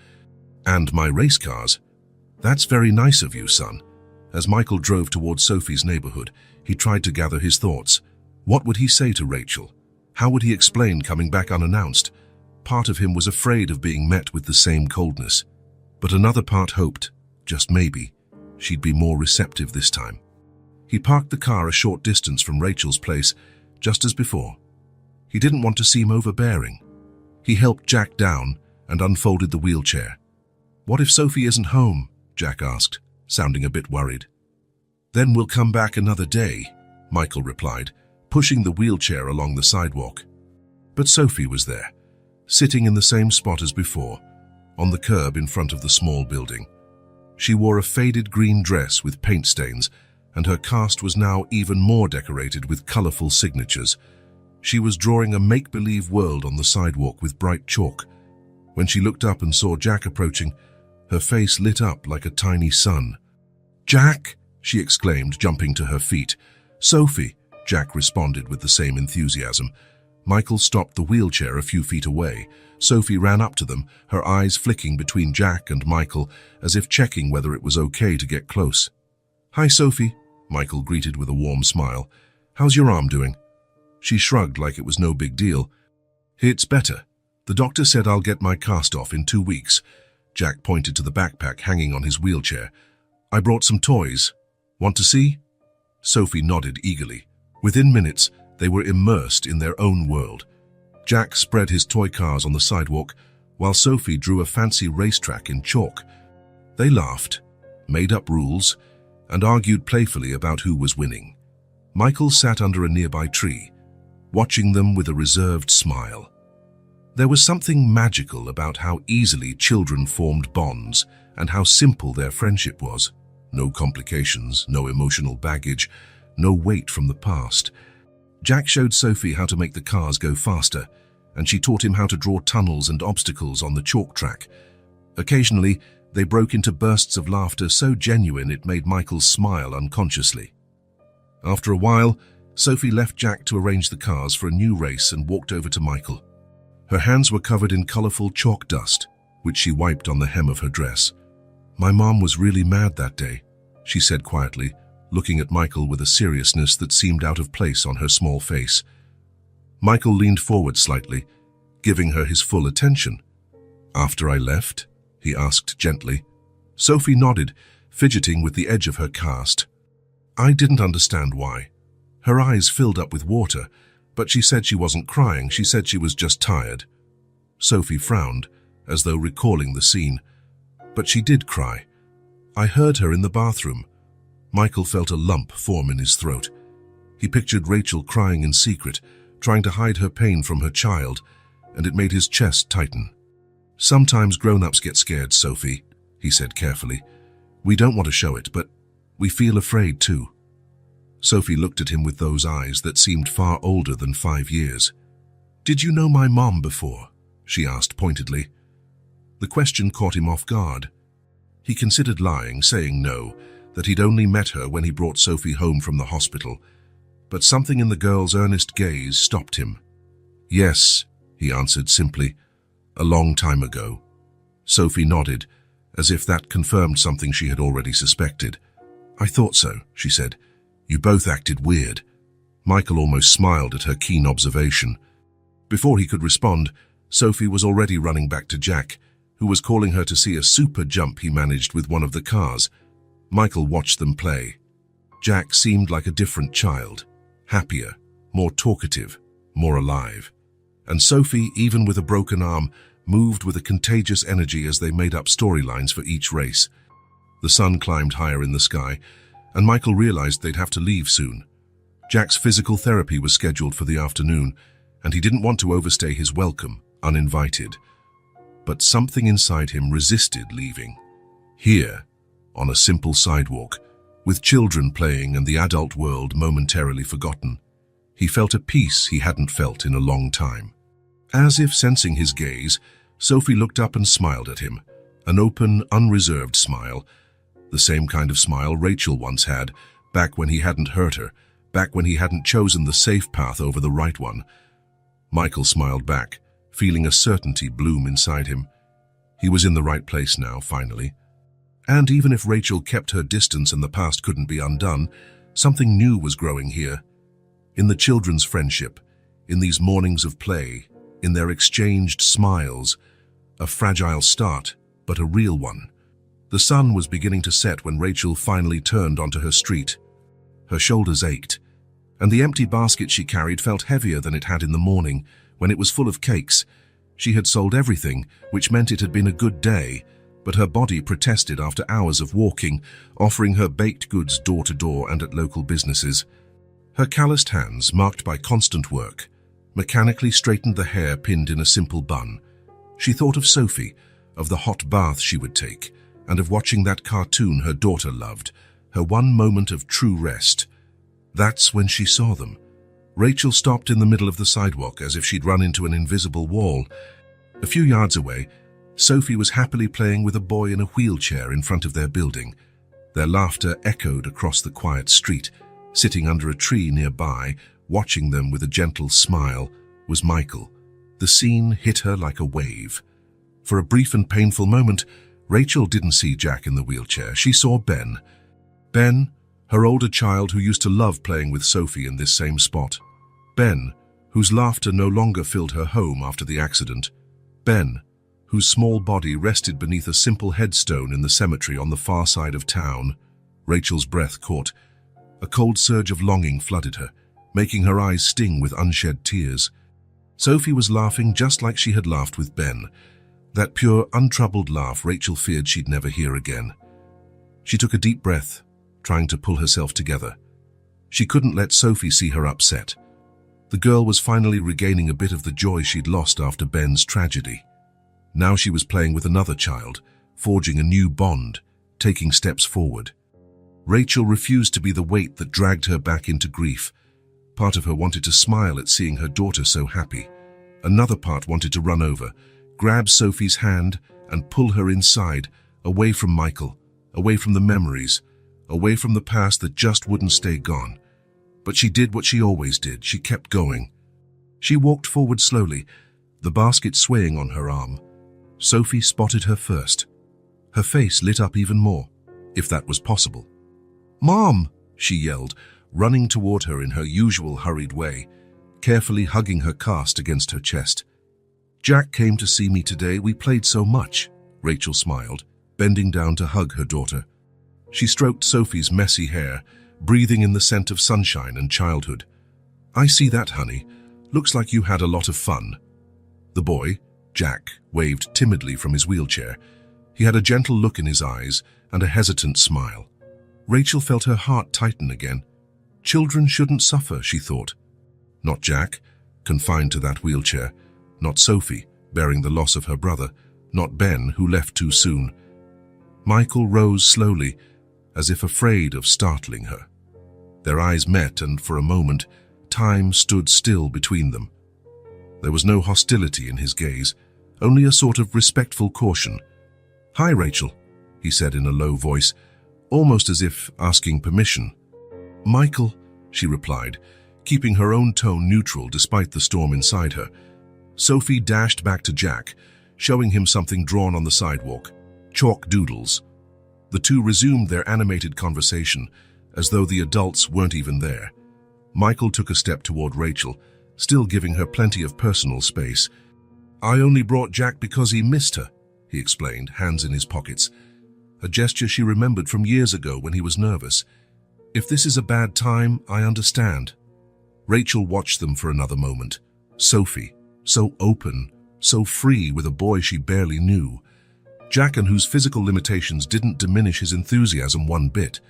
And my race cars. That's very nice of you, son. As Michael drove towards Sophie's neighborhood, he tried to gather his thoughts. What would he say to Rachel? How would he explain coming back unannounced? Part of him was afraid of being met with the same coldness. But another part hoped, just maybe, she'd be more receptive this time. He parked the car a short distance from Rachel's place, just as before. He didn't want to seem overbearing. He helped Jack down and unfolded the wheelchair. What if Sophie isn't home? Jack asked, sounding a bit worried. Then we'll come back another day, Michael replied, pushing the wheelchair along the sidewalk. But Sophie was there, sitting in the same spot as before, on the curb in front of the small building. She wore a faded green dress with paint stains, and her cast was now even more decorated with colorful signatures. She was drawing a make-believe world on the sidewalk with bright chalk. When she looked up and saw Jack approaching, her face lit up like a tiny sun. Jack, she exclaimed, jumping to her feet. Sophie, Jack responded with the same enthusiasm. Michael stopped the wheelchair a few feet away. Sophie ran up to them, her eyes flicking between Jack and Michael, as if checking whether it was okay to get close. Hi, Sophie, Michael greeted with a warm smile. How's your arm doing? She shrugged like it was no big deal. It's better. The doctor said I'll get my cast off in 2 weeks. Jack pointed to the backpack hanging on his wheelchair. I brought some toys. Want to see? Sophie nodded eagerly. Within minutes, they were immersed in their own world. Jack spread his toy cars on the sidewalk, while Sophie drew a fancy racetrack in chalk. They laughed, made up rules, and argued playfully about who was winning. Michael sat under a nearby tree, watching them with a reserved smile. There was something magical about how easily children formed bonds and how simple their friendship was. No complications, no emotional baggage, no weight from the past. Jack showed Sophie how to make the cars go faster, and she taught him how to draw tunnels and obstacles on the chalk track. Occasionally, they broke into bursts of laughter so genuine it made Michael smile unconsciously. After a while, Sophie left Jack to arrange the cars for a new race and walked over to Michael. Her hands were covered in colorful chalk dust, which she wiped on the hem of her dress. "My mom was really mad that day," she said quietly, looking at Michael with a seriousness that seemed out of place on her small face. Michael leaned forward slightly, giving her his full attention. "After I left?" he asked gently. Sophie nodded, fidgeting with the edge of her cast. I didn't understand why. Her eyes filled up with water, but she said she wasn't crying. She said she was just tired. Sophie frowned, as though recalling the scene. But she did cry. I heard her in the bathroom. Michael felt a lump form in his throat. He pictured Rachel crying in secret, trying to hide her pain from her child, and it made his chest tighten. "Sometimes grown-ups get scared, Sophie," he said carefully. "We don't want to show it, but we feel afraid too." Sophie looked at him with those eyes that seemed far older than 5 years. "Did you know my mom before?" she asked pointedly. The question caught him off guard. He considered lying, saying no, that he'd only met her when he brought Sophie home from the hospital. But something in the girl's earnest gaze stopped him. "Yes," he answered simply, "a long time ago." Sophie nodded, as if that confirmed something she had already suspected. "I thought so," she said. "You both acted weird." Michael almost smiled at her keen observation. Before he could respond, Sophie was already running back to Jack, who was calling her to see a super jump he managed with one of the cars. Michael watched them play. Jack seemed like a different child, happier, more talkative, more alive. And Sophie, even with a broken arm, moved with a contagious energy as they made up storylines for each race. The sun climbed higher in the sky, and Michael realized they'd have to leave soon. Jack's physical therapy was scheduled for the afternoon, and he didn't want to overstay his welcome, uninvited. But something inside him resisted leaving. Here, on a simple sidewalk, with children playing and the adult world momentarily forgotten, he felt a peace he hadn't felt in a long time. As if sensing his gaze, Sophie looked up and smiled at him, an open, unreserved smile, the same kind of smile Rachel once had, back when he hadn't hurt her, back when he hadn't chosen the safe path over the right one. Michael smiled back, feeling a certainty bloom inside him. He was in the right place now, finally. And even if Rachel kept her distance and the past couldn't be undone, something new was growing here. In the children's friendship, in these mornings of play, in their exchanged smiles, a fragile start, but a real one. The sun was beginning to set when Rachel finally turned onto her street. Her shoulders ached, and the empty basket she carried felt heavier than it had in the morning, when it was full of cakes. She had sold everything, which meant it had been a good day, but her body protested after hours of walking, offering her baked goods door to door and at local businesses. Her calloused hands, marked by constant work, mechanically straightened the hair pinned in a simple bun. She thought of Sophie, of the hot bath she would take, and of watching that cartoon her daughter loved, her one moment of true rest. That's when she saw them. Rachel stopped in the middle of the sidewalk as if she'd run into an invisible wall. A few yards away, Sophie was happily playing with a boy in a wheelchair in front of their building. Their laughter echoed across the quiet street. Sitting under a tree nearby, watching them with a gentle smile, was Michael. The scene hit her like a wave. For a brief and painful moment, Rachel didn't see Jack in the wheelchair. She saw Ben. Ben, her older child who used to love playing with Sophie in this same spot. Ben, whose laughter no longer filled her home after the accident. Ben, whose small body rested beneath a simple headstone in the cemetery on the far side of town. Rachel's breath caught. A cold surge of longing flooded her, making her eyes sting with unshed tears. Sophie was laughing just like she had laughed with Ben, that pure, untroubled laugh Rachel feared she'd never hear again. She took a deep breath, trying to pull herself together. She couldn't let Sophie see her upset. The girl was finally regaining a bit of the joy she'd lost after Ben's tragedy. Now she was playing with another child, forging a new bond, taking steps forward. Rachel refused to be the weight that dragged her back into grief. Part of her wanted to smile at seeing her daughter so happy. Another part wanted to run over, grab Sophie's hand and pull her inside, away from Michael, away from the memories, away from the past that just wouldn't stay gone. But she did what she always did. She kept going. She walked forward slowly, the basket swaying on her arm. Sophie spotted her first. Her face lit up even more, if that was possible. "Mom!" she yelled, running toward her in her usual hurried way, carefully hugging her cast against her chest. "Jack came to see me today. We played so much," Rachel smiled, bending down to hug her daughter. She stroked Sophie's messy hair, breathing in the scent of sunshine and childhood. "I see that, honey. Looks like you had a lot of fun." The boy, Jack, waved timidly from his wheelchair. He had a gentle look in his eyes and a hesitant smile. Rachel felt her heart tighten again. Children shouldn't suffer, she thought. Not Jack, confined to that wheelchair. Not Sophie, bearing the loss of her brother. Not Ben, who left too soon. Michael rose slowly, as if afraid of startling her. Their eyes met, and for a moment, time stood still between them. There was no hostility in his gaze, only a sort of respectful caution. "Hi, Rachel," he said in a low voice, almost as if asking permission. "Michael," she replied, keeping her own tone neutral despite the storm inside her. Sophie dashed back to Jack, showing him something drawn on the sidewalk, chalk doodles. The two resumed their animated conversation, as though the adults weren't even there. Michael took a step toward Rachel, still giving her plenty of personal space. "I only brought Jack because he missed her," he explained, hands in his pockets. A gesture she remembered from years ago when he was nervous. "If this is a bad time, I understand." Rachel watched them for another moment. Sophie, so open, so free with a boy she barely knew. Jack, and whose physical limitations didn't diminish his enthusiasm one bit.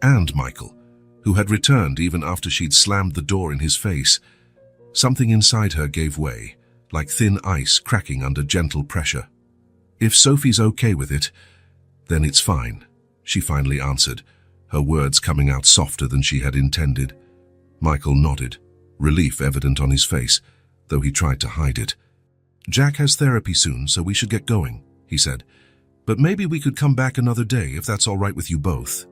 And Michael, who had returned even after she'd slammed the door in his face. Something inside her gave way, like thin ice cracking under gentle pressure. "If Sophie's okay with it, then it's fine," she finally answered, her words coming out softer than she had intended. Michael nodded, relief evident on his face, though he tried to hide it. "Jack has therapy soon, so we should get going," he said. "But maybe we could come back another day if that's all right with you both."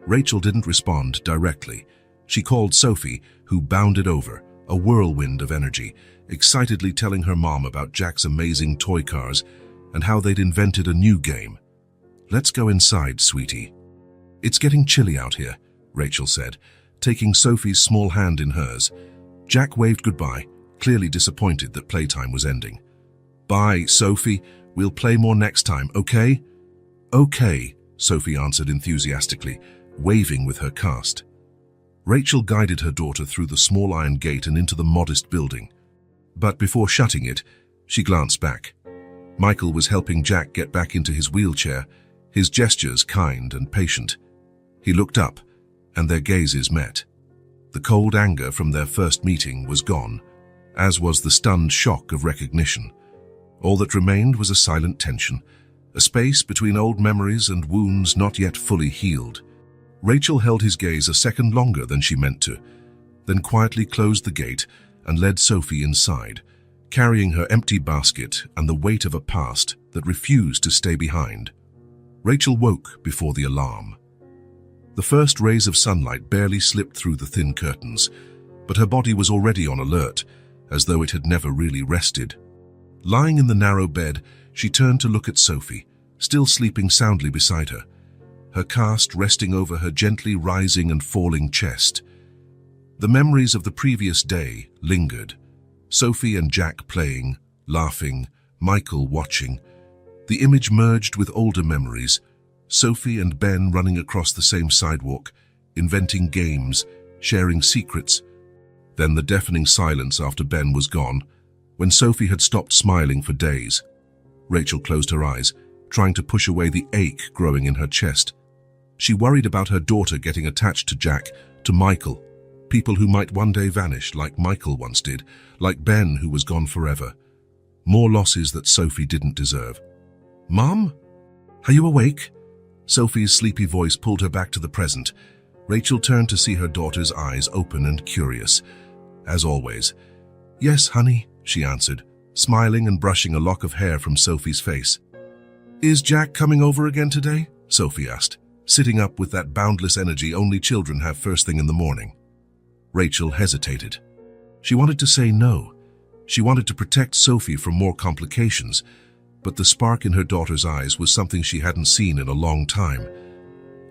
Rachel didn't respond directly. She called Sophie, who bounded over, a whirlwind of energy, excitedly telling her mom about Jack's amazing toy cars and how they'd invented a new game. "Let's go inside, sweetie." "It's getting chilly out here," Rachel said, taking Sophie's small hand in hers. Jack waved goodbye, clearly disappointed that playtime was ending. "Bye, Sophie. We'll play more next time, okay?" "Okay," Sophie answered enthusiastically, waving with her cast. Rachel guided her daughter through the small iron gate and into the modest building. But before shutting it, she glanced back. Michael was helping Jack get back into his wheelchair, his gestures kind and patient. He looked up, and their gazes met. The cold anger from their first meeting was gone, as was the stunned shock of recognition. All that remained was a silent tension, a space between old memories and wounds not yet fully healed. Rachel held his gaze a second longer than she meant to, then quietly closed the gate and led Sophie inside, carrying her empty basket and the weight of a past that refused to stay behind. Rachel woke before the alarm. The first rays of sunlight barely slipped through the thin curtains, but her body was already on alert, as though it had never really rested. Lying in the narrow bed, she turned to look at Sophie, still sleeping soundly beside her, her cast resting over her gently rising and falling chest. The memories of the previous day lingered. Sophie and Jack playing, laughing, Michael watching. The image merged with older memories, Sophie and Ben running across the same sidewalk, inventing games, sharing secrets. Then the deafening silence after Ben was gone, when Sophie had stopped smiling for days. Rachel closed her eyes, trying to push away the ache growing in her chest. She worried about her daughter getting attached to Jack, to Michael, people who might one day vanish like Michael once did, like Ben who was gone forever. More losses that Sophie didn't deserve. "Mom? Are you awake?" Sophie's sleepy voice pulled her back to the present. Rachel turned to see her daughter's eyes open and curious. As always. "Yes, honey," she answered, smiling and brushing a lock of hair from Sophie's face. "Is Jack coming over again today?" Sophie asked, sitting up with that boundless energy only children have first thing in the morning. Rachel hesitated. She wanted to say no. She wanted to protect Sophie from more complications, but the spark in her daughter's eyes was something she hadn't seen in a long time.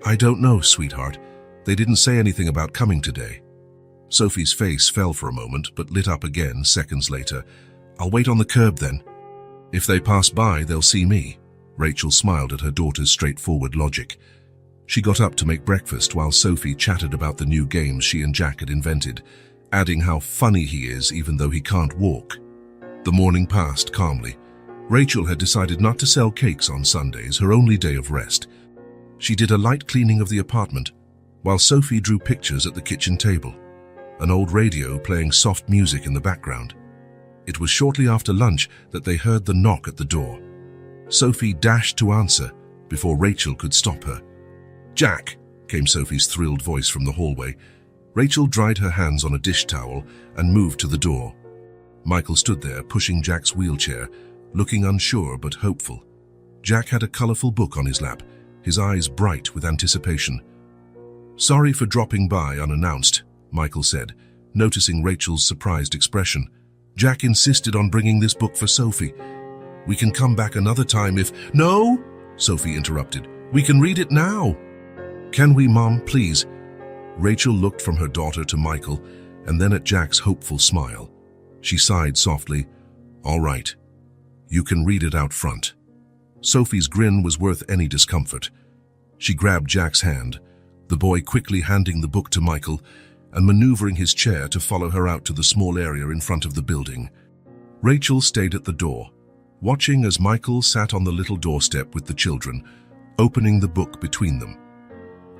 "I don't know, sweetheart. They didn't say anything about coming today." Sophie's face fell for a moment, but lit up again seconds later. "I'll wait on the curb then. If they pass by, they'll see me." Rachel smiled at her daughter's straightforward logic. She got up to make breakfast while Sophie chatted about the new games she and Jack had invented, adding how funny he is even though he can't walk. The morning passed calmly. Rachel had decided not to sell cakes on Sundays, her only day of rest. She did a light cleaning of the apartment, while Sophie drew pictures at the kitchen table, an old radio playing soft music in the background. It was shortly after lunch that they heard the knock at the door. Sophie dashed to answer before Rachel could stop her. "Jack," came Sophie's thrilled voice from the hallway. Rachel dried her hands on a dish towel and moved to the door. Michael stood there, pushing Jack's wheelchair, looking unsure but hopeful. Jack had a colorful book on his lap, his eyes bright with anticipation. "Sorry for dropping by unannounced," Michael said, noticing Rachel's surprised expression. "Jack insisted on bringing this book for Sophie. We can come back another time if—" "No," Sophie interrupted. "We can read it now." "Can we, Mom, please?" Rachel looked from her daughter to Michael and then at Jack's hopeful smile. She sighed softly. "All right. You can read it out front." Sophie's grin was worth any discomfort. She grabbed Jack's hand, the boy quickly handing the book to Michael and maneuvering his chair to follow her out to the small area in front of the building. Rachel stayed at the door, watching as Michael sat on the little doorstep with the children, opening the book between them.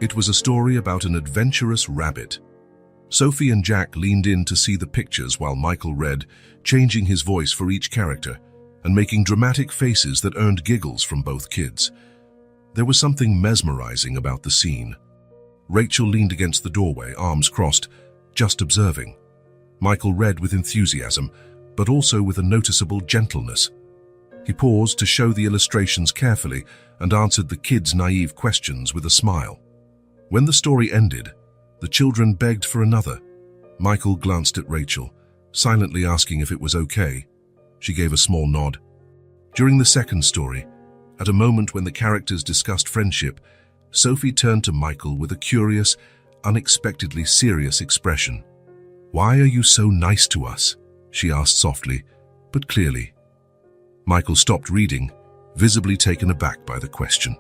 It was a story about an adventurous rabbit. Sophie and Jack leaned in to see the pictures while Michael read, changing his voice for each character and making dramatic faces that earned giggles from both kids. There was something mesmerizing about the scene. Rachel leaned against the doorway, arms crossed, just observing. Michael read with enthusiasm, but also with a noticeable gentleness. He paused to show the illustrations carefully and answered the kids' naive questions with a smile. When the story ended, the children begged for another. Michael glanced at Rachel, silently asking if it was okay. She gave a small nod. During the second story, at a moment when the characters discussed friendship, Sophie turned to Michael with a curious, unexpectedly serious expression. "Why are you so nice to us?" she asked softly, but clearly. Michael stopped reading, visibly taken aback by the question.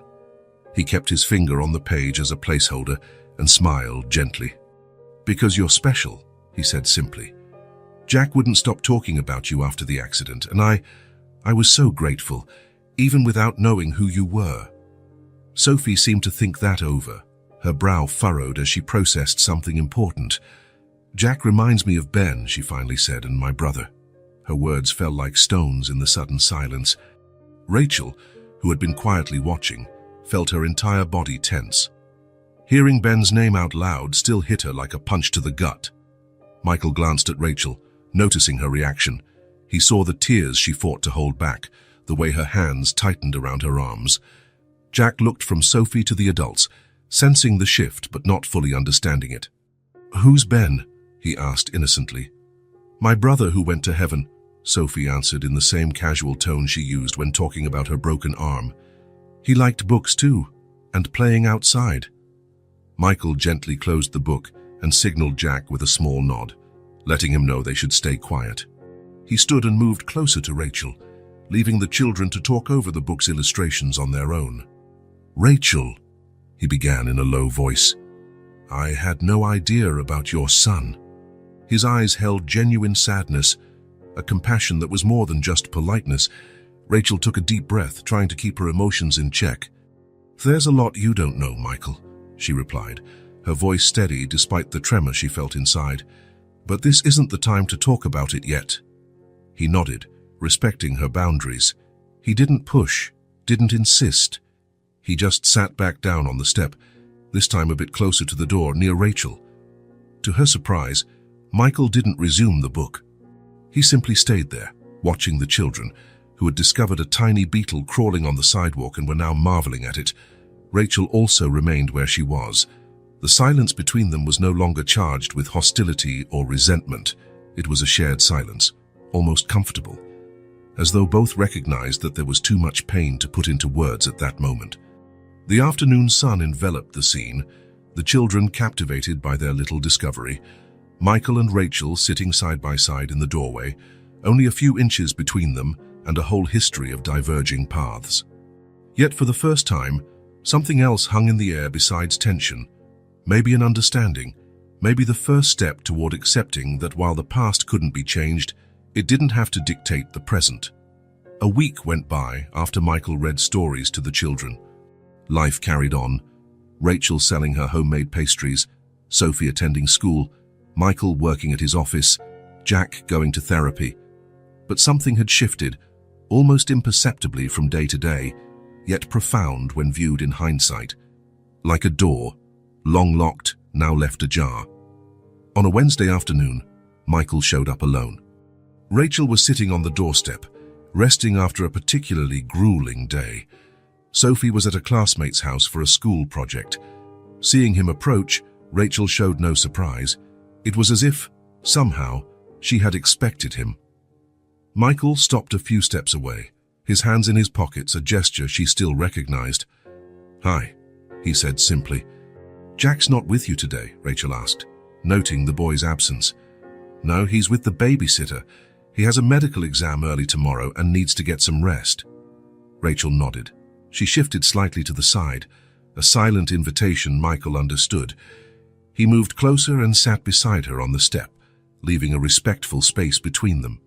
He kept his finger on the page as a placeholder and smiled gently. "Because you're special," he said simply. "Jack wouldn't stop talking about you after the accident, and I was so grateful, even without knowing who you were." Sophie seemed to think that over, her brow furrowed as she processed something important. "Jack reminds me of Ben," she finally said, "and my brother." Her words fell like stones in the sudden silence. Rachel, who had been quietly watching, felt her entire body tense. Hearing Ben's name out loud still hit her like a punch to the gut. Michael glanced at Rachel, noticing her reaction. He saw the tears she fought to hold back, the way her hands tightened around her arms. Jack looked from Sophie to the adults, sensing the shift but not fully understanding it. "Who's Ben?" he asked innocently. "My brother who went to heaven," Sophie answered in the same casual tone she used when talking about her broken arm. "He liked books too, and playing outside." Michael gently closed the book and signaled Jack with a small nod, letting him know they should stay quiet. He stood and moved closer to Rachel, leaving the children to talk over the book's illustrations on their own. "Rachel," he began in a low voice, "I had no idea about your son." His eyes held genuine sadness, a compassion that was more than just politeness. Rachel took a deep breath, trying to keep her emotions in check. "There's a lot you don't know, Michael," she replied, her voice steady despite the tremor she felt inside. "But this isn't the time to talk about it yet." He nodded, respecting her boundaries. He didn't push, didn't insist. He just sat back down on the step, this time a bit closer to the door, near Rachel. To her surprise, Michael didn't resume the book. He simply stayed there, watching the children, who had discovered a tiny beetle crawling on the sidewalk and were now marveling at it. Rachel also remained where she was. The silence between them was no longer charged with hostility or resentment. It was a shared silence, almost comfortable, as though both recognized that there was too much pain to put into words at that moment. The afternoon sun enveloped the scene, the children captivated by their little discovery, Michael and Rachel sitting side by side in the doorway, only a few inches between them and a whole history of diverging paths. Yet for the first time, something else hung in the air besides tension, maybe an understanding, maybe the first step toward accepting that while the past couldn't be changed, it didn't have to dictate the present. A week went by after Michael read stories to the children. Life carried on, Rachel selling her homemade pastries, Sophie attending school, Michael working at his office, Jack going to therapy. But something had shifted, almost imperceptibly from day to day, yet profound when viewed in hindsight. Like a door, long locked, now left ajar. On a Wednesday afternoon, Michael showed up alone. Rachel was sitting on the doorstep, resting after a particularly grueling day. Sophie was at a classmate's house for a school project. Seeing him approach, Rachel showed no surprise. It was as if, somehow, she had expected him. Michael stopped a few steps away, his hands in his pockets, a gesture she still recognized. "Hi," he said simply. "Jack's not with you today?" Rachel asked, noting the boy's absence. "No, he's with the babysitter. He has a medical exam early tomorrow and needs to get some rest." Rachel nodded. She shifted slightly to the side, a silent invitation Michael understood. He moved closer and sat beside her on the step, leaving a respectful space between them.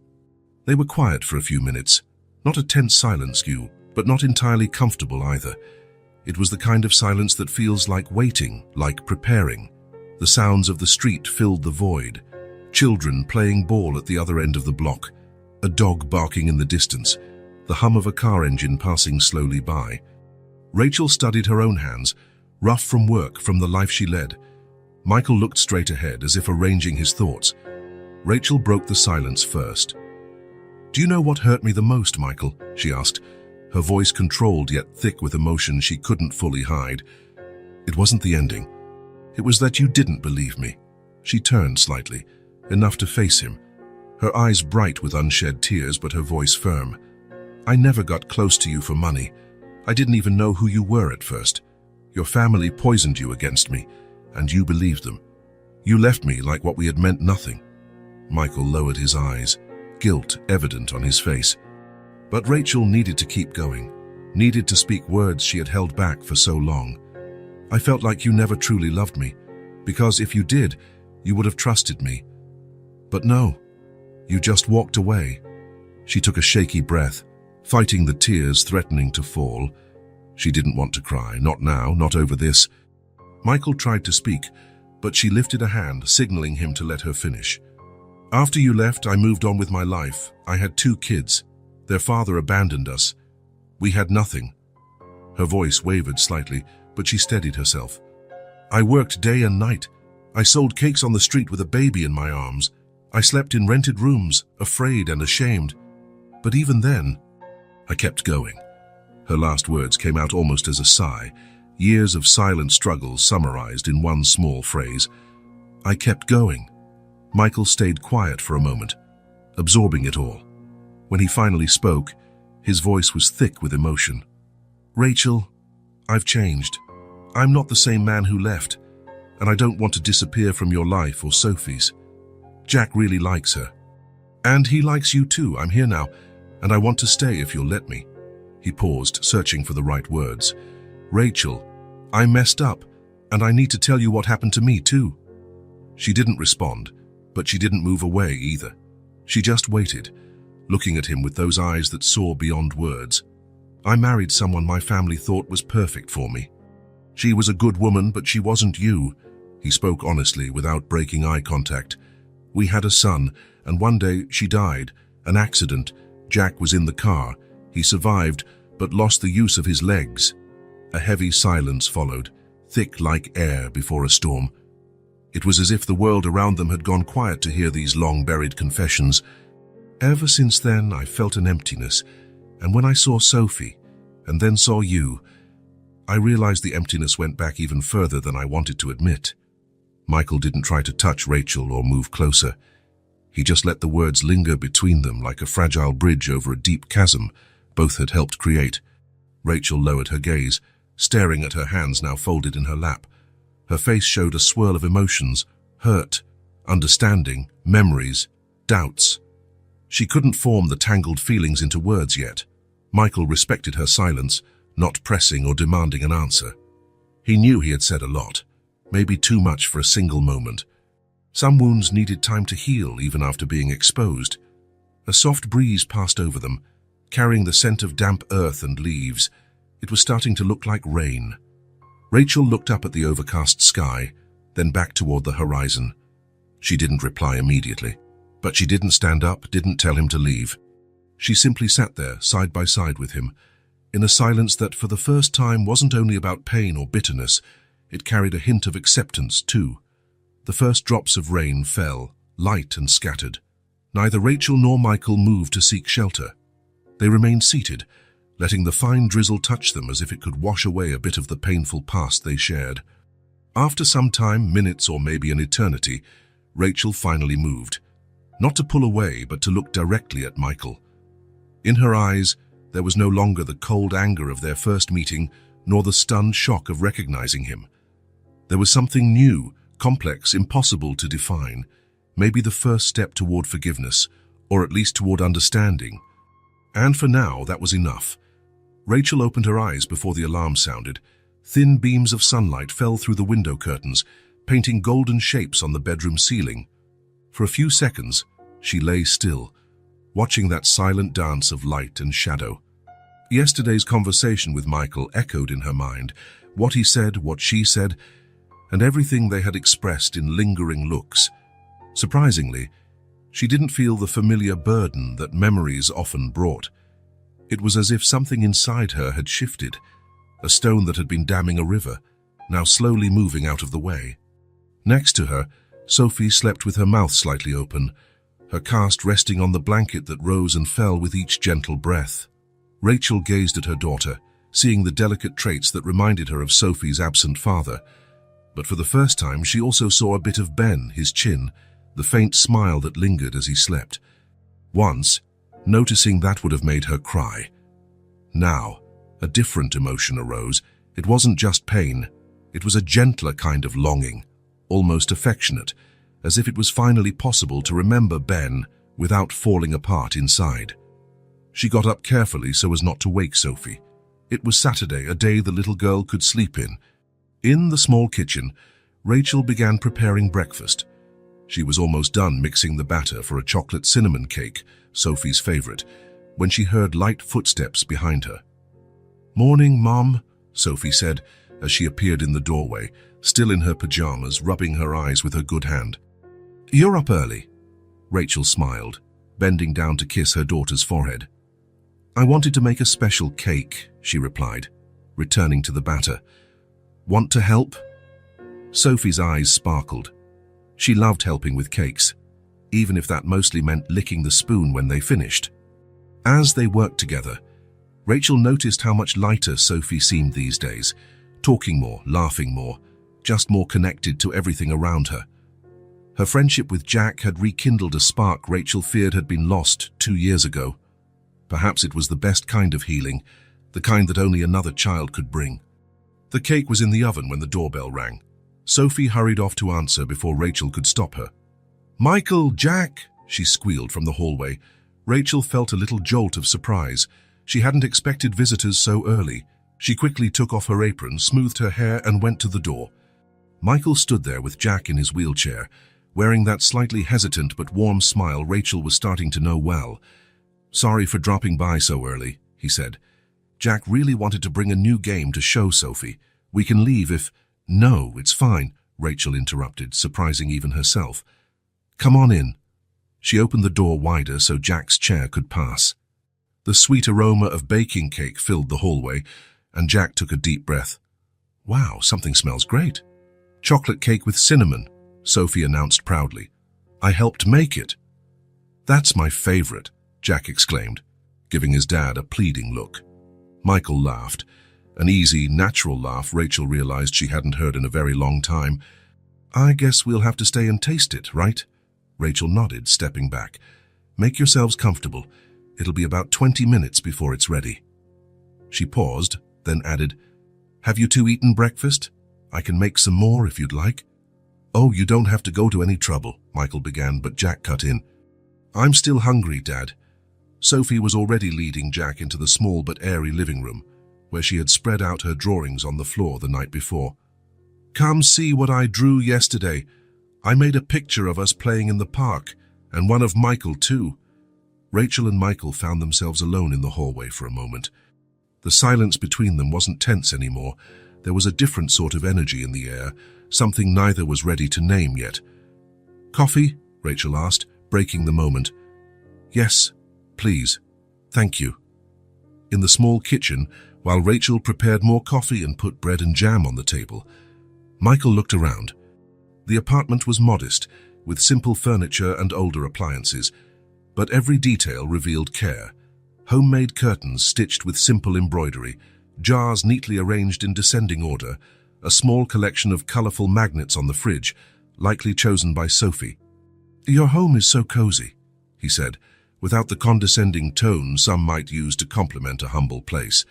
They were quiet for a few minutes, not a tense silence, but not entirely comfortable either. It was the kind of silence that feels like waiting, like preparing. The sounds of the street filled the void. Children playing ball at the other end of the block, a dog barking in the distance, the hum of a car engine passing slowly by. Rachel studied her own hands, rough from work, from the life she led. Michael looked straight ahead, as if arranging his thoughts. Rachel broke the silence first. "Do you know what hurt me the most, Michael?" she asked, her voice controlled yet thick with emotion she couldn't fully hide. "It wasn't the ending. It was that you didn't believe me." She turned slightly, enough to face him, her eyes bright with unshed tears but her voice firm. "I never got close to you for money. I didn't even know who you were at first. Your family poisoned you against me, and you believed them. You left me like what we had meant nothing." Michael lowered his eyes, guilt evident on his face. But Rachel needed to keep going, needed to speak words she had held back for so long. "I felt like you never truly loved me, because if you did, you would have trusted me. But no, you just walked away." She took a shaky breath, fighting the tears threatening to fall. She didn't want to cry, not now, not over this. Michael tried to speak, but she lifted a hand, signaling him to let her finish. "After you left, I moved on with my life. I had 2 kids. Their father abandoned us. We had nothing." Her voice wavered slightly, but she steadied herself. "I worked day and night. I sold cakes on the street with a baby in my arms. I slept in rented rooms, afraid and ashamed. But even then, I kept going." Her last words came out almost as a sigh, years of silent struggle summarized in one small phrase. "I kept going." Michael stayed quiet for a moment, absorbing it all. When he finally spoke, his voice was thick with emotion. "Rachel, I've changed. I'm not the same man who left, and I don't want to disappear from your life or Sophie's. Jack really likes her. And he likes you too. I'm here now, and I want to stay if you'll let me." He paused, searching for the right words. "Rachel, I messed up, and I need to tell you what happened to me too." She didn't respond, but she didn't move away either. She just waited, looking at him with those eyes that saw beyond words. "I married someone my family thought was perfect for me. She was a good woman, but she wasn't you." He spoke honestly, without breaking eye contact. "We had a son, and one day she died. An accident. Jack was in the car. He survived, but lost the use of his legs." A heavy silence followed, thick like air before a storm. It was as if the world around them had gone quiet to hear these long-buried confessions. Ever since then, I felt an emptiness, and when I saw Sophie, and then saw you, I realized the emptiness went back even further than I wanted to admit. Michael didn't try to touch Rachel or move closer. He just let the words linger between them like a fragile bridge over a deep chasm both had helped create. Rachel lowered her gaze, staring at her hands now folded in her lap. Her face showed a swirl of emotions: hurt, understanding, memories, doubts. She couldn't form the tangled feelings into words yet. Michael respected her silence, not pressing or demanding an answer. He knew he had said a lot, maybe too much for a single moment. Some wounds needed time to heal even after being exposed. A soft breeze passed over them, carrying the scent of damp earth and leaves. It was starting to look like rain. Rachel looked up at the overcast sky, then back toward the horizon. She didn't reply immediately, but she didn't stand up, didn't tell him to leave. She simply sat there, side by side with him, in a silence that for the first time wasn't only about pain or bitterness, it carried a hint of acceptance too. The first drops of rain fell, light and scattered. Neither Rachel nor Michael moved to seek shelter. They remained seated, letting the fine drizzle touch them as if it could wash away a bit of the painful past they shared. After some time, minutes or maybe an eternity, Rachel finally moved. Not to pull away, but to look directly at Michael. In her eyes, there was no longer the cold anger of their first meeting, nor the stunned shock of recognizing him. There was something new, complex, impossible to define, maybe the first step toward forgiveness, or at least toward understanding. And for now, that was enough. Rachel opened her eyes before the alarm sounded. Thin beams of sunlight fell through the window curtains, painting golden shapes on the bedroom ceiling. For a few seconds, she lay still, watching that silent dance of light and shadow. Yesterday's conversation with Michael echoed in her mind, what he said, what she said, and everything they had expressed in lingering looks. Surprisingly, she didn't feel the familiar burden that memories often brought. It was as if something inside her had shifted, a stone that had been damming a river, now slowly moving out of the way. Next to her, Sophie slept with her mouth slightly open, her cast resting on the blanket that rose and fell with each gentle breath. Rachel gazed at her daughter, seeing the delicate traits that reminded her of Sophie's absent father. But for the first time, she also saw a bit of Ben, his chin, the faint smile that lingered as he slept. Once, noticing that would have made her cry. Now, a different emotion arose. It wasn't just pain. It was a gentler kind of longing, almost affectionate, as if it was finally possible to remember Ben without falling apart inside. She got up carefully so as not to wake Sophie. It was Saturday, a day the little girl could sleep in. In the small kitchen, Rachel began preparing breakfast. She was almost done mixing the batter for a chocolate cinnamon cake, Sophie's favorite, when she heard light footsteps behind her. "Morning, Mom," Sophie said as she appeared in the doorway, still in her pajamas, rubbing her eyes with her good hand. "You're up early," Rachel smiled, bending down to kiss her daughter's forehead. "I wanted to make a special cake," she replied, returning to the batter. "Want to help?" Sophie's eyes sparkled. She loved helping with cakes, even if that mostly meant licking the spoon when they finished. As they worked together, Rachel noticed how much lighter Sophie seemed these days, talking more, laughing more, just more connected to everything around her. Her friendship with Jack had rekindled a spark Rachel feared had been lost 2 years ago. Perhaps it was the best kind of healing, the kind that only another child could bring. The cake was in the oven when the doorbell rang. Sophie hurried off to answer before Rachel could stop her. "Michael, Jack!" she squealed from the hallway. Rachel felt a little jolt of surprise. She hadn't expected visitors so early. She quickly took off her apron, smoothed her hair, and went to the door. Michael stood there with Jack in his wheelchair, wearing that slightly hesitant but warm smile Rachel was starting to know well. "Sorry for dropping by so early," he said. "Jack really wanted to bring a new game to show Sophie. We can leave if—" "No, it's fine," Rachel interrupted, surprising even herself. "Come on in." She opened the door wider so Jack's chair could pass. The sweet aroma of baking cake filled the hallway. and Jack took a deep breath. Wow, something smells great. Chocolate cake with cinnamon, Sophie announced proudly. I helped make it. That's my favorite, Jack exclaimed, giving his dad a pleading look. Michael laughed, an easy, natural laugh Rachel realized she hadn't heard in a very long time. I guess we'll have to stay and taste it, right? Rachel nodded, stepping back. Make yourselves comfortable. It'll be about 20 minutes before it's ready. She paused, then added, Have you two eaten breakfast? I can make some more if you'd like. Oh, you don't have to go to any trouble, Michael began, but Jack cut in. I'm still hungry, Dad. Sophie was already leading Jack into the small but airy living room, where she had spread out her drawings on the floor the night before. Come see what I drew yesterday. I made a picture of us playing in the park, and one of Michael too. Rachel and Michael found themselves alone in the hallway for a moment. The silence between them wasn't tense anymore. There was a different sort of energy in the air, something neither was ready to name yet. Coffee? Rachel asked, breaking the moment. Yes, please. Thank you. In the small kitchen, while Rachel prepared more coffee and put bread and jam on the table, Michael looked around. The apartment was modest, with simple furniture and older appliances, but every detail revealed care. Homemade curtains stitched with simple embroidery, jars neatly arranged in descending order, a small collection of colorful magnets on the fridge, likely chosen by Sophie. Your home is so cozy, he said, without the condescending tone some might use to compliment a humble place.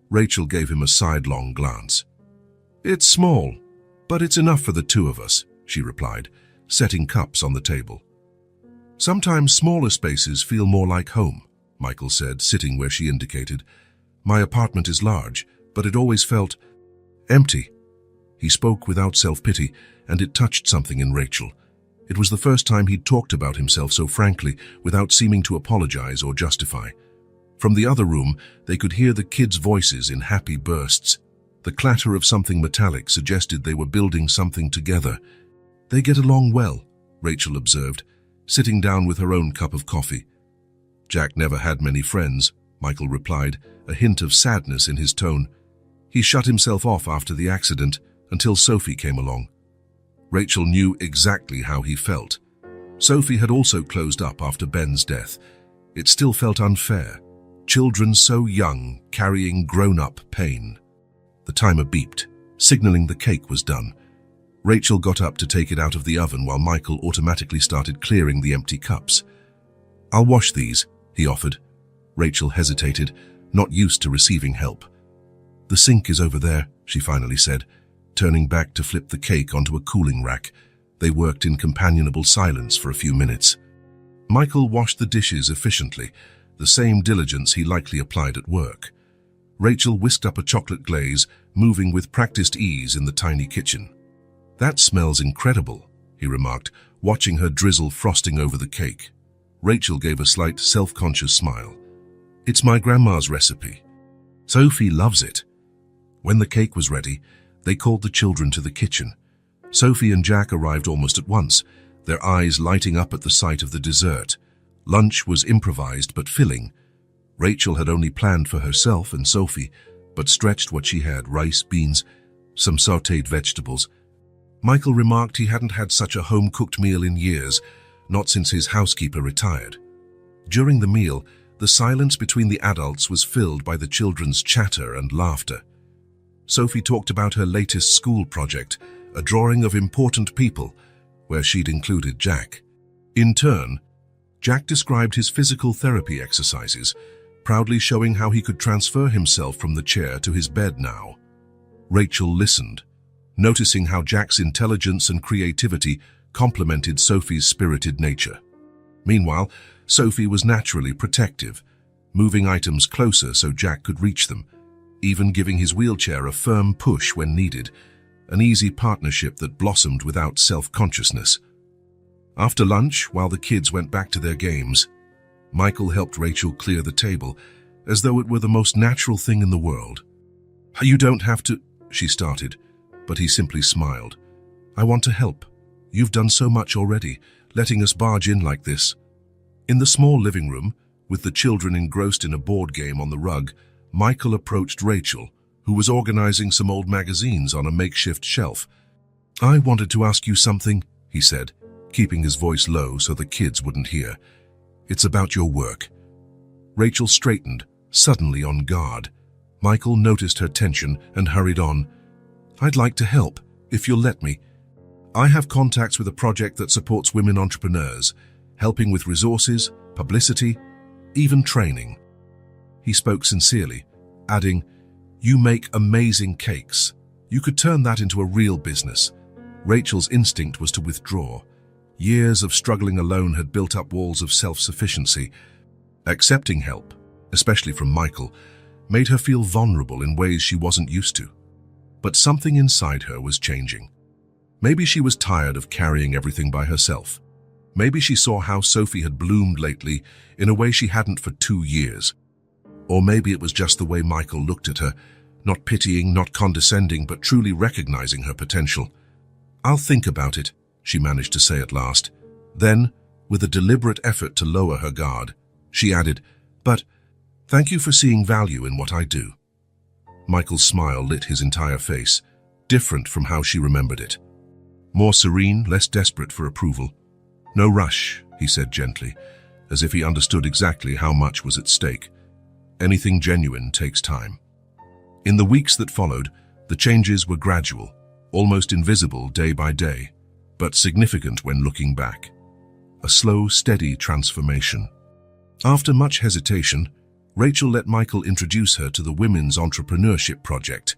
Rachel gave him a sidelong glance. It's small, but it's enough for the two of us, she replied, setting cups on the table. Sometimes smaller spaces feel more like home, Michael said, sitting where she indicated. My apartment is large, but it always felt empty. He spoke without self-pity, and it touched something in Rachel. It was the first time he'd talked about himself so frankly, without seeming to apologize or justify. From the other room, they could hear the kids' voices in happy bursts. The clatter of something metallic suggested they were building something together. They get along well, Rachel observed, sitting down with her own cup of coffee. Jack never had many friends, Michael replied, a hint of sadness in his tone. He shut himself off after the accident until Sophie came along. Rachel knew exactly how he felt. Sophie had also closed up after Ben's death. It still felt unfair. Children so young, carrying grown-up pain. The timer beeped, signaling the cake was done. Rachel got up to take it out of the oven while Michael automatically started clearing the empty cups. I'll wash these, he offered. Rachel hesitated, not used to receiving help. The sink is over there, she finally said, turning back to flip the cake onto a cooling rack. They worked in companionable silence for a few minutes. Michael washed the dishes efficiently, the same diligence he likely applied at work. Rachel whisked up a chocolate glaze, moving with practiced ease in the tiny kitchen. That smells incredible, he remarked, watching her drizzle frosting over the cake. Rachel gave a slight, self-conscious smile. It's my grandma's recipe. Sophie loves it. When the cake was ready, they called the children to the kitchen. Sophie and Jack arrived almost at once, their eyes lighting up at the sight of the dessert. Lunch was improvised but filling. Rachel had only planned for herself and Sophie, but stretched what she had: rice, beans, some sautéed vegetables. Michael remarked he hadn't had such a home-cooked meal in years, not since his housekeeper retired. During the meal, the silence between the adults was filled by the children's chatter and laughter. Sophie talked about her latest school project, a drawing of important people, where she'd included Jack. In turn, Jack described his physical therapy exercises, proudly showing how he could transfer himself from the chair to his bed now. Rachel listened, noticing how Jack's intelligence and creativity complemented Sophie's spirited nature. Meanwhile, Sophie was naturally protective, moving items closer so Jack could reach them, even giving his wheelchair a firm push when needed, an easy partnership that blossomed without self-consciousness. After lunch, while the kids went back to their games, Michael helped Rachel clear the table, as though it were the most natural thing in the world. You don't have to, she started, but he simply smiled. I want to help. You've done so much already, letting us barge in like this. In the small living room, with the children engrossed in a board game on the rug, Michael approached Rachel, who was organizing some old magazines on a makeshift shelf. "I wanted to ask you something," he said, keeping his voice low so the kids wouldn't hear. "It's about your work." Rachel straightened, suddenly on guard. Michael noticed her tension and hurried on. "I'd like to help, if you'll let me. I have contacts with a project that supports women entrepreneurs, helping with resources, publicity, even training." He spoke sincerely, adding, "You make amazing cakes. You could turn that into a real business." Rachel's instinct was to withdraw. Years of struggling alone had built up walls of self-sufficiency. Accepting help, especially from Michael, made her feel vulnerable in ways she wasn't used to. But something inside her was changing. Maybe she was tired of carrying everything by herself. Maybe she saw how Sophie had bloomed lately in a way she hadn't for 2 years. Or maybe it was just the way Michael looked at her, not pitying, not condescending, but truly recognizing her potential. "I'll think about it," she managed to say at last. Then, with a deliberate effort to lower her guard, she added, "But thank you for seeing value in what I do." Michael's smile lit his entire face, different from how she remembered it. More serene, less desperate for approval. "No rush," he said gently, as if he understood exactly how much was at stake. "Anything genuine takes time." In the weeks that followed, the changes were gradual, almost invisible day by day, but significant when looking back. A slow, steady transformation. After much hesitation, Rachel let Michael introduce her to the Women's Entrepreneurship Project.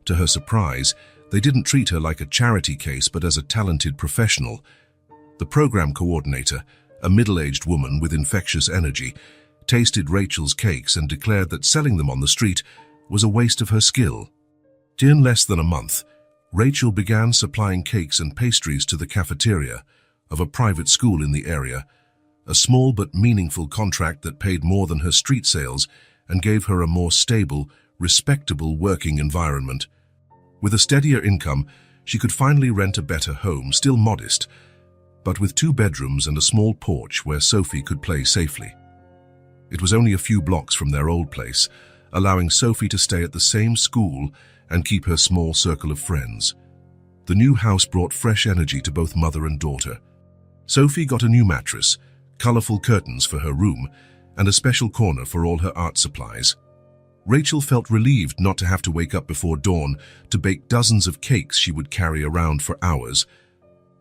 To her surprise, they didn't treat her like a charity case but as a talented professional. The program coordinator, a middle-aged woman with infectious energy, tasted Rachel's cakes and declared that selling them on the street was a waste of her skill. In less than a month, Rachel began supplying cakes and pastries to the cafeteria of a private school in the area, a small but meaningful contract that paid more than her street sales and gave her a more stable, respectable working environment. With a steadier income, she could finally rent a better home, still modest, but with 2 bedrooms and a small porch where Sophie could play safely. It was only a few blocks from their old place, allowing Sophie to stay at the same school and keep her small circle of friends. The new house brought fresh energy to both mother and daughter. Sophie got a new mattress, colorful curtains for her room, and a special corner for all her art supplies. Rachel felt relieved not to have to wake up before dawn to bake dozens of cakes she would carry around for hours.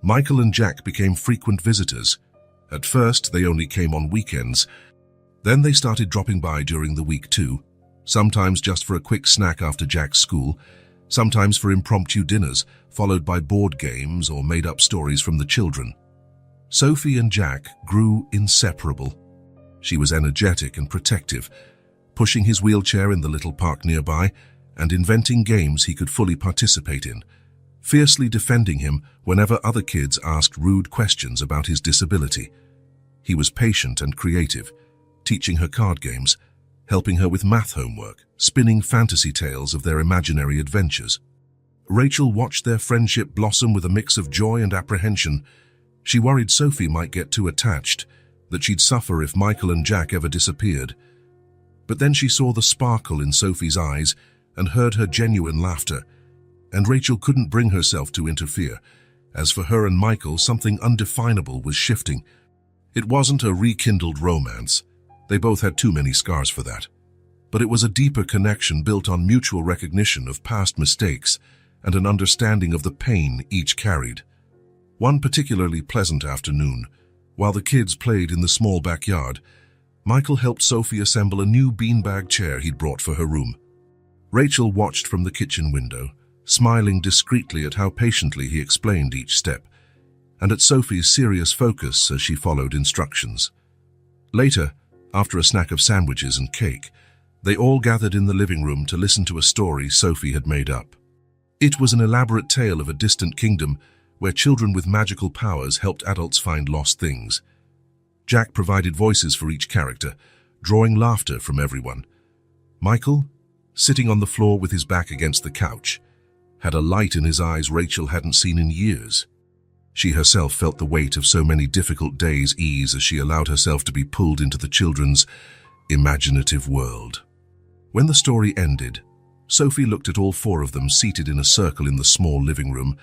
Michael and Jack became frequent visitors. At first, they only came on weekends. Then they started dropping by during the week too, sometimes just for a quick snack after Jack's school, sometimes for impromptu dinners, followed by board games or made-up stories from the children. Sophie and Jack grew inseparable. She was energetic and protective, pushing his wheelchair in the little park nearby and inventing games he could fully participate in, fiercely defending him whenever other kids asked rude questions about his disability. He was patient and creative, teaching her card games, helping her with math homework, spinning fantasy tales of their imaginary adventures. Rachel watched their friendship blossom with a mix of joy and apprehension. She worried Sophie might get too attached, that she'd suffer if Michael and Jack ever disappeared. But then she saw the sparkle in Sophie's eyes and heard her genuine laughter, and Rachel couldn't bring herself to interfere, as for her and Michael something undefinable was shifting. It wasn't a rekindled romance. They both had too many scars for that. But it was a deeper connection built on mutual recognition of past mistakes and an understanding of the pain each carried. One particularly pleasant afternoon, while the kids played in the small backyard, Michael helped Sophie assemble a new beanbag chair he'd brought for her room. Rachel watched from the kitchen window, smiling discreetly at how patiently he explained each step, and at Sophie's serious focus as she followed instructions. Later, after a snack of sandwiches and cake, they all gathered in the living room to listen to a story Sophie had made up. It was an elaborate tale of a distant kingdom where children with magical powers helped adults find lost things. Jack provided voices for each character, drawing laughter from everyone. Michael, sitting on the floor with his back against the couch, had a light in his eyes Rachel hadn't seen in years. She herself felt the weight of so many difficult days ease as she allowed herself to be pulled into the children's imaginative world. When the story ended, Sophie looked at all four of them seated in a circle in the small living room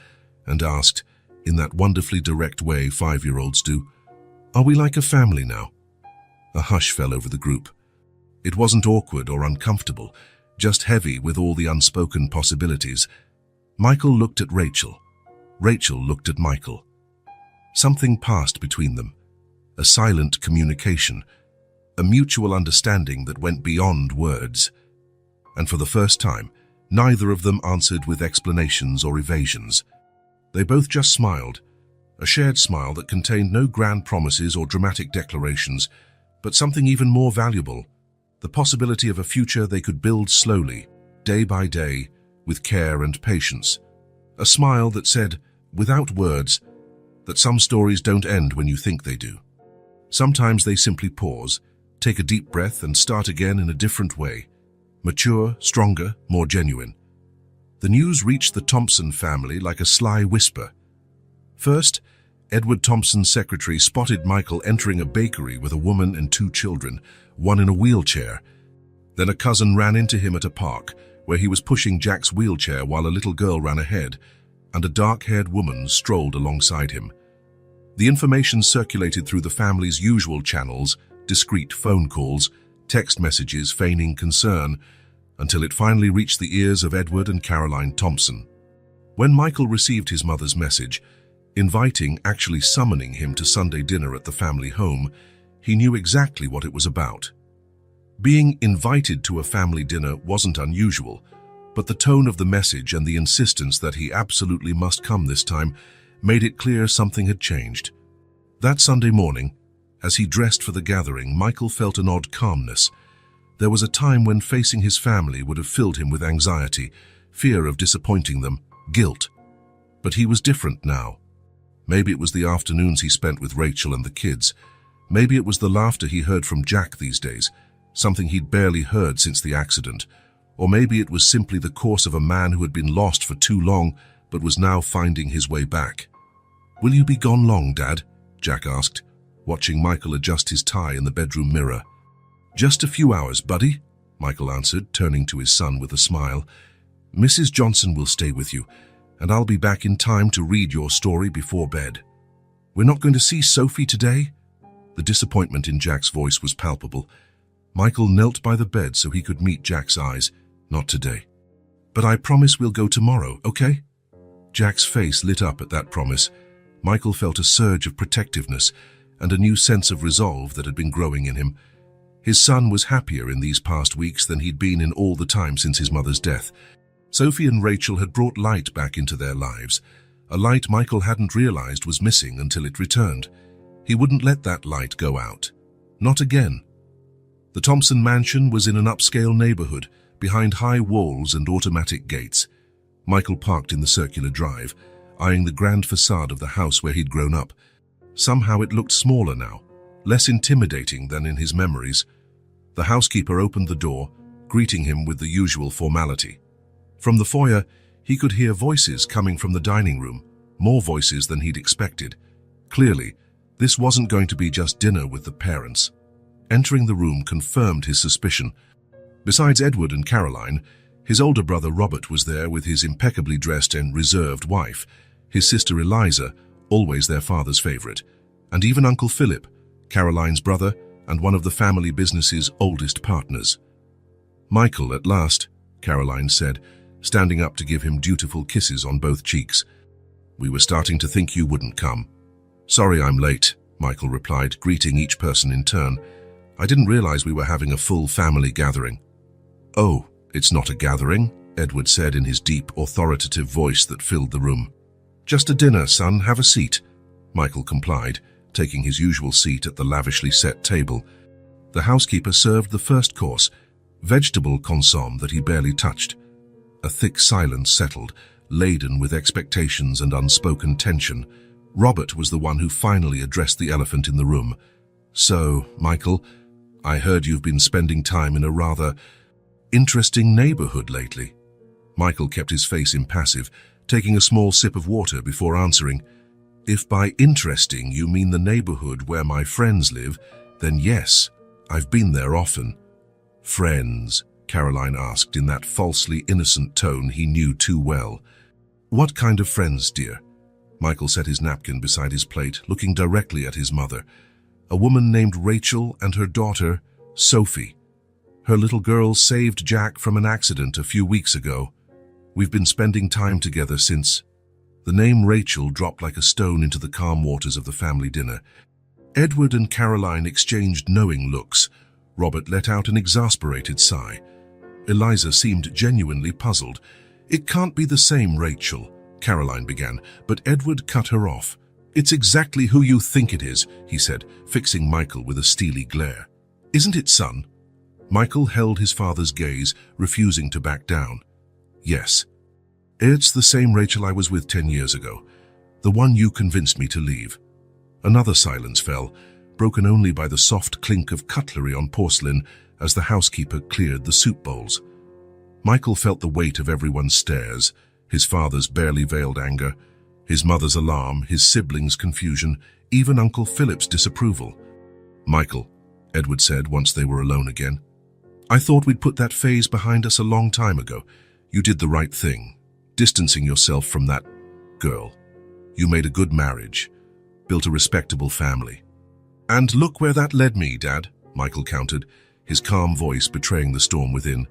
and asked, in that wonderfully direct way 5-year-olds do, "Are we like a family now?" A hush fell over the group. It wasn't awkward or uncomfortable, just heavy with all the unspoken possibilities. Michael looked at Rachel. Rachel looked at Michael. Something passed between them, a silent communication, a mutual understanding that went beyond words. And for the first time, neither of them answered with explanations or evasions. They both just smiled, a shared smile that contained no grand promises or dramatic declarations, but something even more valuable, the possibility of a future they could build slowly, day by day, with care and patience. A smile that said, without words, that some stories don't end when you think they do. Sometimes they simply pause, take a deep breath and start again in a different way, mature, stronger, more genuine. The news reached the Thompson family like a sly whisper. First, Edward Thompson's secretary spotted Michael entering a bakery with a woman and 2 children, one in a wheelchair. Then a cousin ran into him at a park, where he was pushing Jack's wheelchair while a little girl ran ahead, and a dark-haired woman strolled alongside him. The information circulated through the family's usual channels, discreet phone calls, text messages feigning concern, until it finally reached the ears of Edward and Caroline Thompson. When Michael received his mother's message, inviting, actually summoning him to Sunday dinner at the family home, he knew exactly what it was about. Being invited to a family dinner wasn't unusual, but the tone of the message and the insistence that he absolutely must come this time made it clear something had changed. That Sunday morning, as he dressed for the gathering, Michael felt an odd calmness. There was a time when facing his family would have filled him with anxiety, fear of disappointing them, guilt. But he was different now. Maybe it was the afternoons he spent with Rachel and the kids. Maybe it was the laughter he heard from Jack these days, something he'd barely heard since the accident. Or maybe it was simply the course of a man who had been lost for too long but was now finding his way back. "Will you be gone long, Dad?" Jack asked, watching Michael adjust his tie in the bedroom mirror. "Just a few hours, buddy," Michael answered, turning to his son with a smile. "Mrs. Johnson will stay with you, and I'll be back in time to read your story before bed. We're not going to see Sophie today?" The disappointment in Jack's voice was palpable. Michael knelt by the bed so he could meet Jack's eyes. "Not today. But I promise we'll go tomorrow, okay?" Jack's face lit up at that promise. Michael felt a surge of protectiveness and a new sense of resolve that had been growing in him. His son was happier in these past weeks than he'd been in all the time since his mother's death. Sophie and Rachel had brought light back into their lives, a light Michael hadn't realized was missing until it returned. He wouldn't let that light go out. Not again. The Thompson mansion was in an upscale neighborhood, behind high walls and automatic gates. Michael parked in the circular drive, eyeing the grand facade of the house where he'd grown up. Somehow it looked smaller now, less intimidating than in his memories. The housekeeper opened the door, greeting him with the usual formality. From the foyer, he could hear voices coming from the dining room, more voices than he'd expected. Clearly, this wasn't going to be just dinner with the parents. Entering the room confirmed his suspicion. Besides Edward and Caroline, his older brother Robert was there with his impeccably dressed and reserved wife, his sister Eliza, always their father's favorite, and even Uncle Philip, Caroline's brother and one of the family business's oldest partners. "Michael, at last," Caroline said, standing up to give him dutiful kisses on both cheeks. "We were starting to think you wouldn't come." "Sorry I'm late," Michael replied, greeting each person in turn. "I didn't realize we were having a full family gathering." "Oh, it's not a gathering," Edward said in his deep, authoritative voice that filled the room. "Just a dinner, son. Have a seat," Michael complied, taking his usual seat at the lavishly set table. The housekeeper served the first course, vegetable consomme that he barely touched. A thick silence settled, laden with expectations and unspoken tension. Robert was the one who finally addressed the elephant in the room. "So, Michael, I heard you've been spending time in a rather interesting neighborhood lately." Michael kept his face impassive, taking a small sip of water before answering. "If by interesting you mean the neighborhood where my friends live, then yes, I've been there often." "Friends," Caroline asked in that falsely innocent tone he knew too well. What kind of friends, dear? Michael set his napkin beside his plate, looking directly at his mother. A woman named Rachel and her daughter, Sophie. Her little girl saved Jack from an accident a few weeks ago. We've been spending time together since. The name Rachel dropped like a stone into the calm waters of the family dinner. Edward and Caroline exchanged knowing looks. Robert let out an exasperated sigh. Eliza seemed genuinely puzzled. It can't be the same Rachel, Caroline began, but Edward cut her off. It's exactly who you think it is, he said, fixing Michael with a steely glare. Isn't it, son? Michael held his father's gaze, refusing to back down. Yes. It's the same Rachel I was with 10 years ago, the one you convinced me to leave. Another silence fell, broken only by the soft clink of cutlery on porcelain as the housekeeper cleared the soup bowls. Michael felt the weight of everyone's stares, his father's barely veiled anger, his mother's alarm, his siblings' confusion, even Uncle Philip's disapproval. Michael, Edward said once they were alone again, I thought we'd put that phase behind us a long time ago. You did the right thing, distancing yourself from that girl. You made a good marriage, built a respectable family. And look where that led me, Dad, Michael countered, his calm voice betraying the storm within.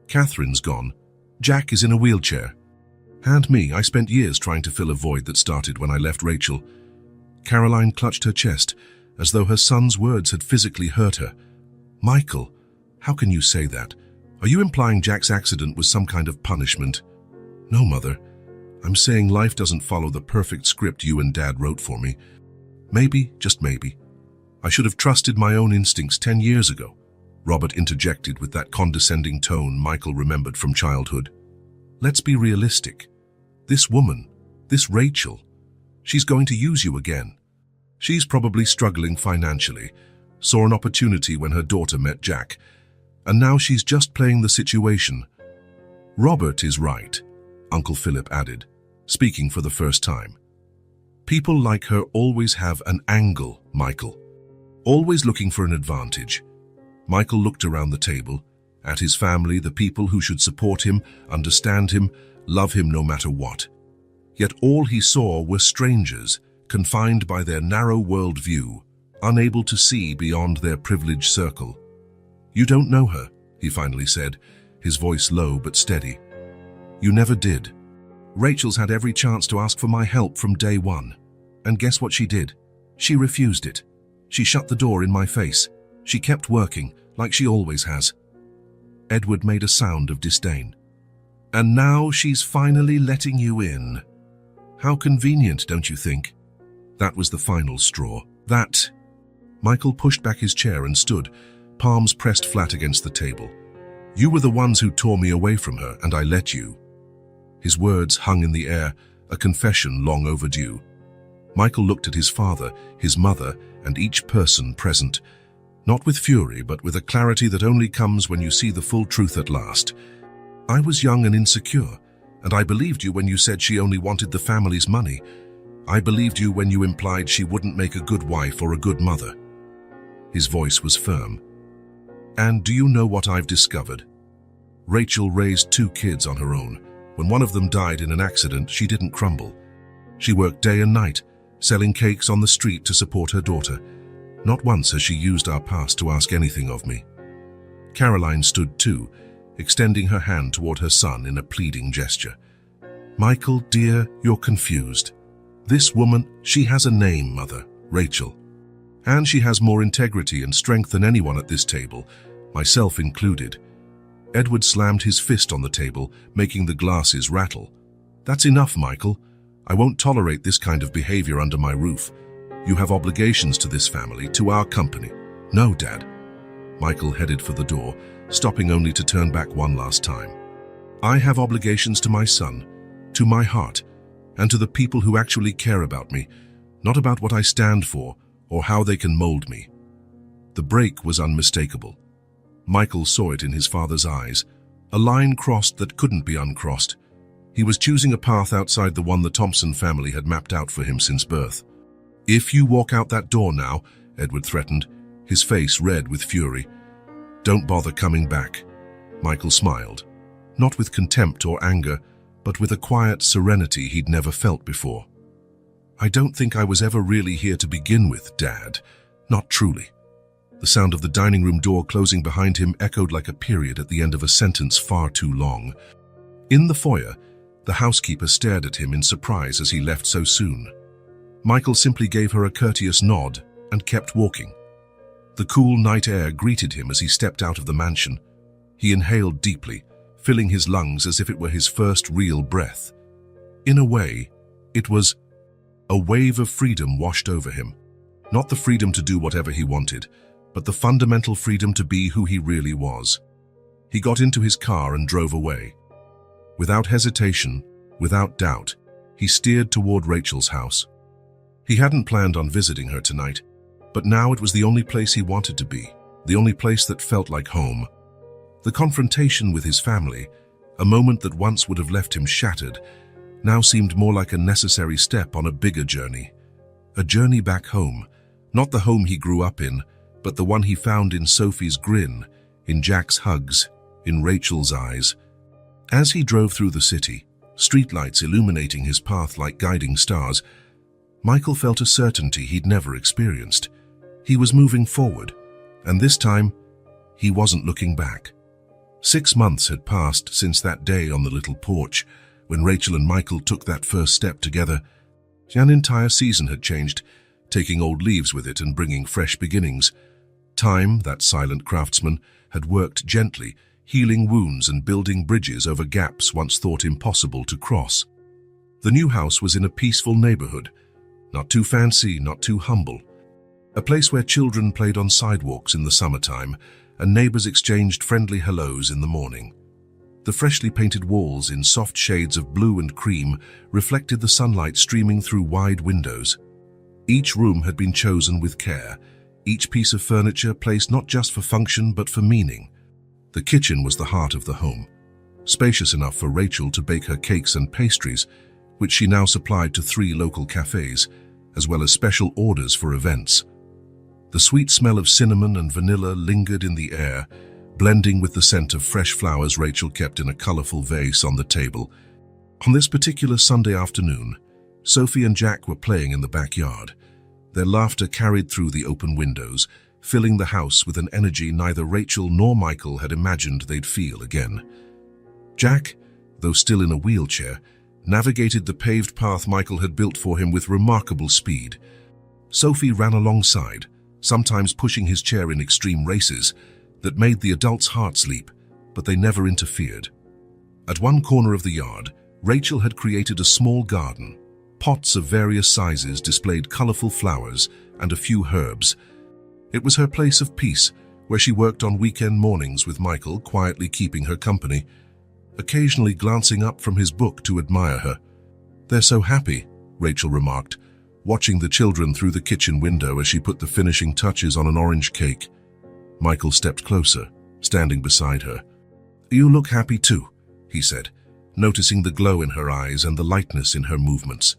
Catherine's gone. Jack is in a wheelchair. And me, I spent years trying to fill a void that started when I left Rachel. Caroline clutched her chest, as though her son's words had physically hurt her. Michael, how can you say that? Are you implying Jack's accident was some kind of punishment? No, Mother. I'm saying life doesn't follow the perfect script you and Dad wrote for me. Maybe, just maybe, I should have trusted my own instincts 10 years ago. Robert interjected with that condescending tone Michael remembered from childhood. Let's be realistic. This woman, this Rachel, she's going to use you again. She's probably struggling financially, saw an opportunity when her daughter met Jack, and now she's just playing the situation. Robert is right, Uncle Philip added, speaking for the first time. People like her always have an angle, Michael. Always looking for an advantage. Michael looked around the table, at his family, the people who should support him, understand him, love him no matter what. Yet all he saw were strangers, confined by their narrow worldview, unable to see beyond their privileged circle. You don't know her, he finally said, his voice low but steady. You never did. Rachel's had every chance to ask for my help from day one. And guess what she did? She refused it. She shut the door in my face. She kept working, like she always has. Edward made a sound of disdain. And now she's finally letting you in. How convenient, don't you think? That was the final straw. That... Michael pushed back his chair and stood, palms pressed flat against the table. You were the ones who tore me away from her, and I let you. His words hung in the air, a confession long overdue. Michael looked at his father, his mother, and each person present, not with fury, but with a clarity that only comes when you see the full truth at last. I was young and insecure, and I believed you when you said she only wanted the family's money. I believed you when you implied she wouldn't make a good wife or a good mother. His voice was firm. And do you know what I've discovered? Rachel raised 2 kids on her own. When one of them died in an accident, she didn't crumble. She worked day and night, selling cakes on the street to support her daughter. Not once has she used our past to ask anything of me. Caroline stood too, extending her hand toward her son in a pleading gesture. Michael, dear, you're confused. This woman, she has a name, Mother, Rachel. And she has more integrity and strength than anyone at this table, myself included. Edward slammed his fist on the table, making the glasses rattle. That's enough, Michael. I won't tolerate this kind of behavior under my roof. You have obligations to this family, to our company. No, Dad. Michael headed for the door, stopping only to turn back one last time. I have obligations to my son, to my heart, and to the people who actually care about me, not about what I stand for or how they can mold me. The break was unmistakable. Michael saw it in his father's eyes, a line crossed that couldn't be uncrossed. He was choosing a path outside the one the Thompson family had mapped out for him since birth. If you walk out that door now, Edward threatened, his face red with fury, don't bother coming back. Michael smiled, not with contempt or anger, but with a quiet serenity he'd never felt before. "I don't think I was ever really here to begin with, Dad. Not truly." The sound of the dining room door closing behind him echoed like a period at the end of a sentence far too long. In the foyer, the housekeeper stared at him in surprise as he left so soon. Michael simply gave her a courteous nod and kept walking. The cool night air greeted him as he stepped out of the mansion. He inhaled deeply, filling his lungs as if it were his first real breath. In a way, it was a wave of freedom washed over him. Not the freedom to do whatever he wanted, but the fundamental freedom to be who he really was. He got into his car and drove away. Without hesitation, without doubt, he steered toward Rachel's house. He hadn't planned on visiting her tonight, but now it was the only place he wanted to be, the only place that felt like home. The confrontation with his family, a moment that once would have left him shattered, now seemed more like a necessary step on a bigger journey. A journey back home, not the home he grew up in, but the one he found in Sophie's grin, in Jack's hugs, in Rachel's eyes. As he drove through the city, streetlights illuminating his path like guiding stars, Michael felt a certainty he'd never experienced. He was moving forward, and this time, he wasn't looking back. 6 months had passed since that day on the little porch, when Rachel and Michael took that first step together. An entire season had changed, taking old leaves with it and bringing fresh beginnings. Time, that silent craftsman, had worked gently, healing wounds and building bridges over gaps once thought impossible to cross. The new house was in a peaceful neighborhood, not too fancy, not too humble. A place where children played on sidewalks in the summertime and neighbors exchanged friendly hellos in the morning. The freshly painted walls in soft shades of blue and cream reflected the sunlight streaming through wide windows. Each room had been chosen with care, each piece of furniture placed not just for function but for meaning. The kitchen was the heart of the home, spacious enough for Rachel to bake her cakes and pastries, which she now supplied to 3 local cafes, as well as special orders for events. The sweet smell of cinnamon and vanilla lingered in the air, blending with the scent of fresh flowers Rachel kept in a colorful vase on the table. On this particular Sunday afternoon, Sophie and Jack were playing in the backyard. Their laughter carried through the open windows, filling the house with an energy neither Rachel nor Michael had imagined they'd feel again. Jack, though still in a wheelchair, navigated the paved path Michael had built for him with remarkable speed. Sophie ran alongside, sometimes pushing his chair in extreme races that made the adults' hearts leap, but they never interfered. At one corner of the yard, Rachel had created a small garden. Pots of various sizes displayed colorful flowers and a few herbs. It was her place of peace, where she worked on weekend mornings with Michael, quietly keeping her company, occasionally glancing up from his book to admire her. "They're so happy," Rachel remarked, watching the children through the kitchen window as she put the finishing touches on an orange cake. Michael stepped closer, standing beside her. "You look happy too," he said, noticing the glow in her eyes and the lightness in her movements.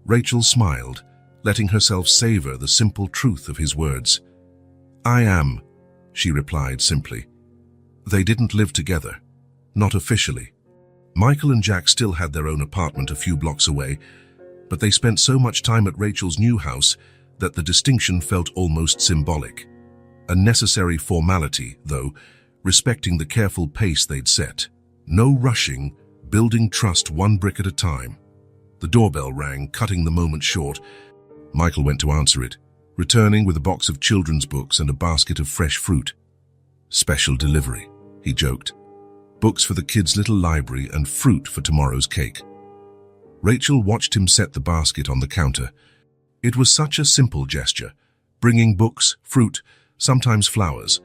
Rachel smiled, letting herself savor the simple truth of his words. "I am," she replied simply. They didn't live together, not officially. Michael and Jack still had their own apartment a few blocks away, but they spent so much time at Rachel's new house that the distinction felt almost symbolic. A necessary formality, though, respecting the careful pace they'd set. No rushing, building trust one brick at a time. The doorbell rang, cutting the moment short. Michael went to answer it, returning with a box of children's books and a basket of fresh fruit. "Special delivery," he joked. "Books for the kids' little library and fruit for tomorrow's cake." Rachel watched him set the basket on the counter. It was such a simple gesture, bringing books, fruit, sometimes flowers,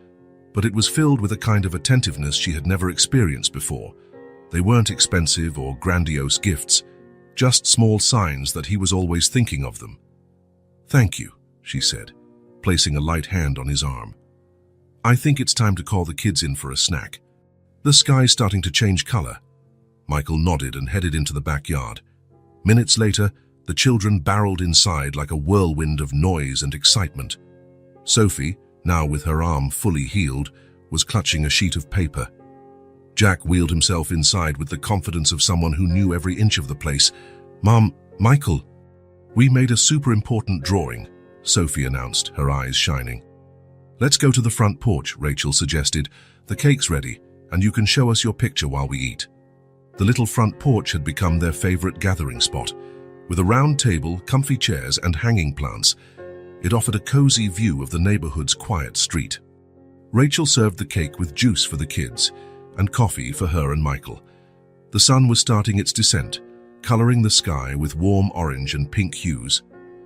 but it was filled with a kind of attentiveness she had never experienced before. They weren't expensive or grandiose gifts, just small signs that he was always thinking of them. "Thank you," she said, placing a light hand on his arm. "I think it's time to call the kids in for a snack. The sky's starting to change color." Michael nodded and headed into the backyard. Minutes later, the children barreled inside like a whirlwind of noise and excitement. Sophie, now with her arm fully healed, was clutching a sheet of paper. Jack wheeled himself inside with the confidence of someone who knew every inch of the place. "Mom, Michael, we made a super important drawing," Sophie announced, her eyes shining. "Let's go to the front porch," Rachel suggested. "The cake's ready, and you can show us your picture while we eat." The little front porch had become their favorite gathering spot. With a round table, comfy chairs, and hanging plants, it offered a cozy view of the neighborhood's quiet street. Rachel served the cake with juice for the kids and coffee for her and Michael. The sun was starting its descent, coloring the sky with warm orange and pink hues.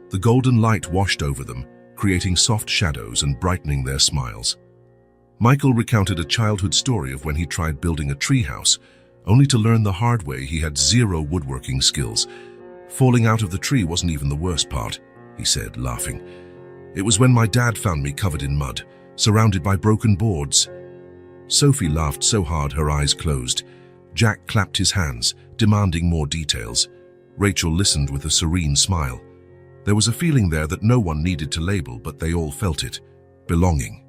The golden light washed over them, creating soft shadows and brightening their smiles. Michael recounted a childhood story of when he tried building a treehouse, only to learn the hard way he had zero woodworking skills. "Falling out of the tree wasn't even the worst part," he said, laughing. "It was when my dad found me covered in mud, surrounded by broken boards." Sophie laughed so hard her eyes closed. Jack clapped his hands, demanding more details. Rachel listened with a serene smile. There was a feeling there that no one needed to label, but they all felt it. Belonging.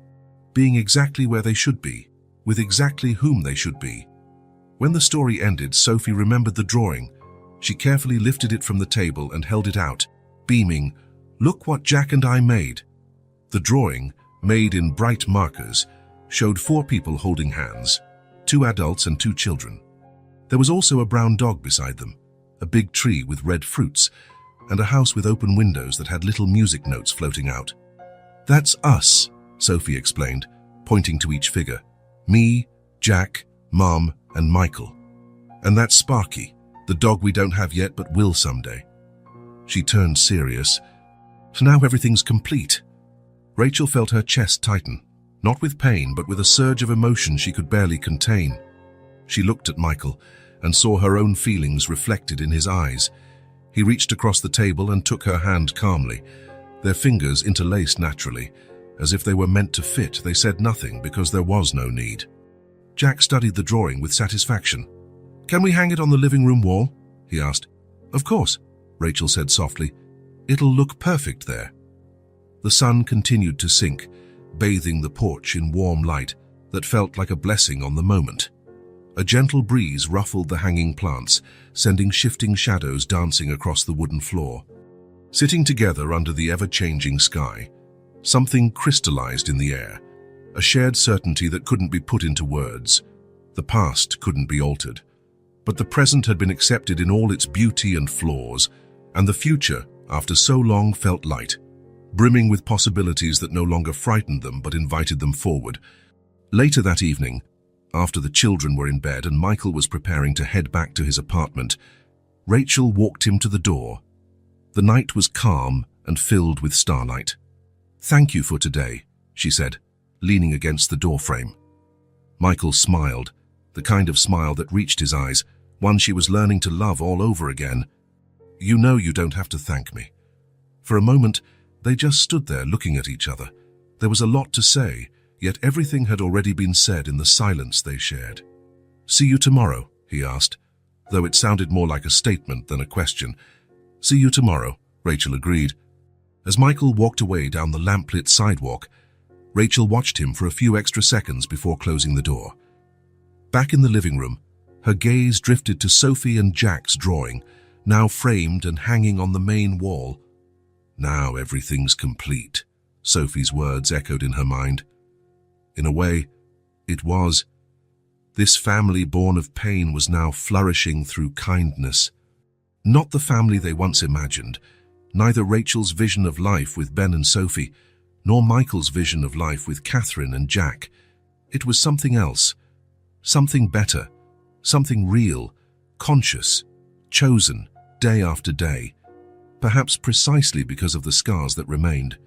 Being exactly where they should be, with exactly whom they should be. When the story ended, Sophie remembered the drawing. She carefully lifted it from the table and held it out, beaming, "Look what Jack and I made." The drawing, made in bright markers, showed 4 people holding hands, 2 adults and 2 children. There was also a brown dog beside them, a big tree with red fruits, and a house with open windows that had little music notes floating out. "That's us," Sophie explained, pointing to each figure. "Me, Jack, Mom, and Michael. And that's Sparky, the dog we don't have yet but will someday." She turned serious. "Now everything's complete." Rachel felt her chest tighten, not with pain but with a surge of emotion she could barely contain. She looked at Michael and saw her own feelings reflected in his eyes. He reached across the table and took her hand calmly. Their fingers interlaced naturally. As if they were meant to fit, they said nothing because there was no need. Jack studied the drawing with satisfaction. "Can we hang it on the living room wall?" he asked. "Of course," Rachel said softly. "It'll look perfect there." The sun continued to sink, bathing the porch in warm light that felt like a blessing on the moment. A gentle breeze ruffled the hanging plants, sending shifting shadows dancing across the wooden floor. Sitting together under the ever-changing sky, something crystallized in the air, a shared certainty that couldn't be put into words. The past couldn't be altered, but the present had been accepted in all its beauty and flaws, and the future, after so long, felt light, brimming with possibilities that no longer frightened them but invited them forward. Later that evening, after the children were in bed and Michael was preparing to head back to his apartment, Rachel walked him to the door. The night was calm and filled with starlight. "Thank you for today," she said, leaning against the doorframe. Michael smiled, the kind of smile that reached his eyes, one she was learning to love all over again. "You know you don't have to thank me." For a moment, they just stood there looking at each other. There was a lot to say, yet everything had already been said in the silence they shared. "See you tomorrow," he asked, though it sounded more like a statement than a question. "See you tomorrow," Rachel agreed. As Michael walked away down the lamplit sidewalk, Rachel watched him for a few extra seconds before closing the door. Back in the living room, her gaze drifted to Sophie and Jack's drawing, now framed and hanging on the main wall. "Now everything's complete," Sophie's words echoed in her mind. In a way, it was. This family born of pain was now flourishing through kindness. Not the family they once imagined, neither Rachel's vision of life with Ben and Sophie, nor Michael's vision of life with Catherine and Jack. It was something else, something better, something real, conscious, chosen, day after day, perhaps precisely because of the scars that remained.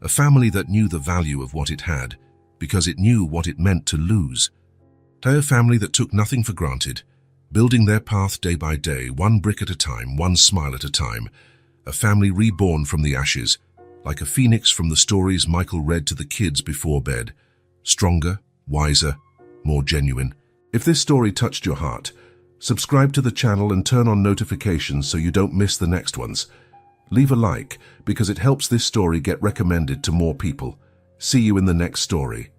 A family that knew the value of what it had, because it knew what it meant to lose. A family that took nothing for granted, building their path day by day, one brick at a time, one smile at a time. A family reborn from the ashes, like a phoenix from the stories Michael read to the kids before bed. Stronger, wiser, more genuine. If this story touched your heart, subscribe to the channel and turn on notifications so you don't miss the next ones. Leave a like because it helps this story get recommended to more people. See you in the next story.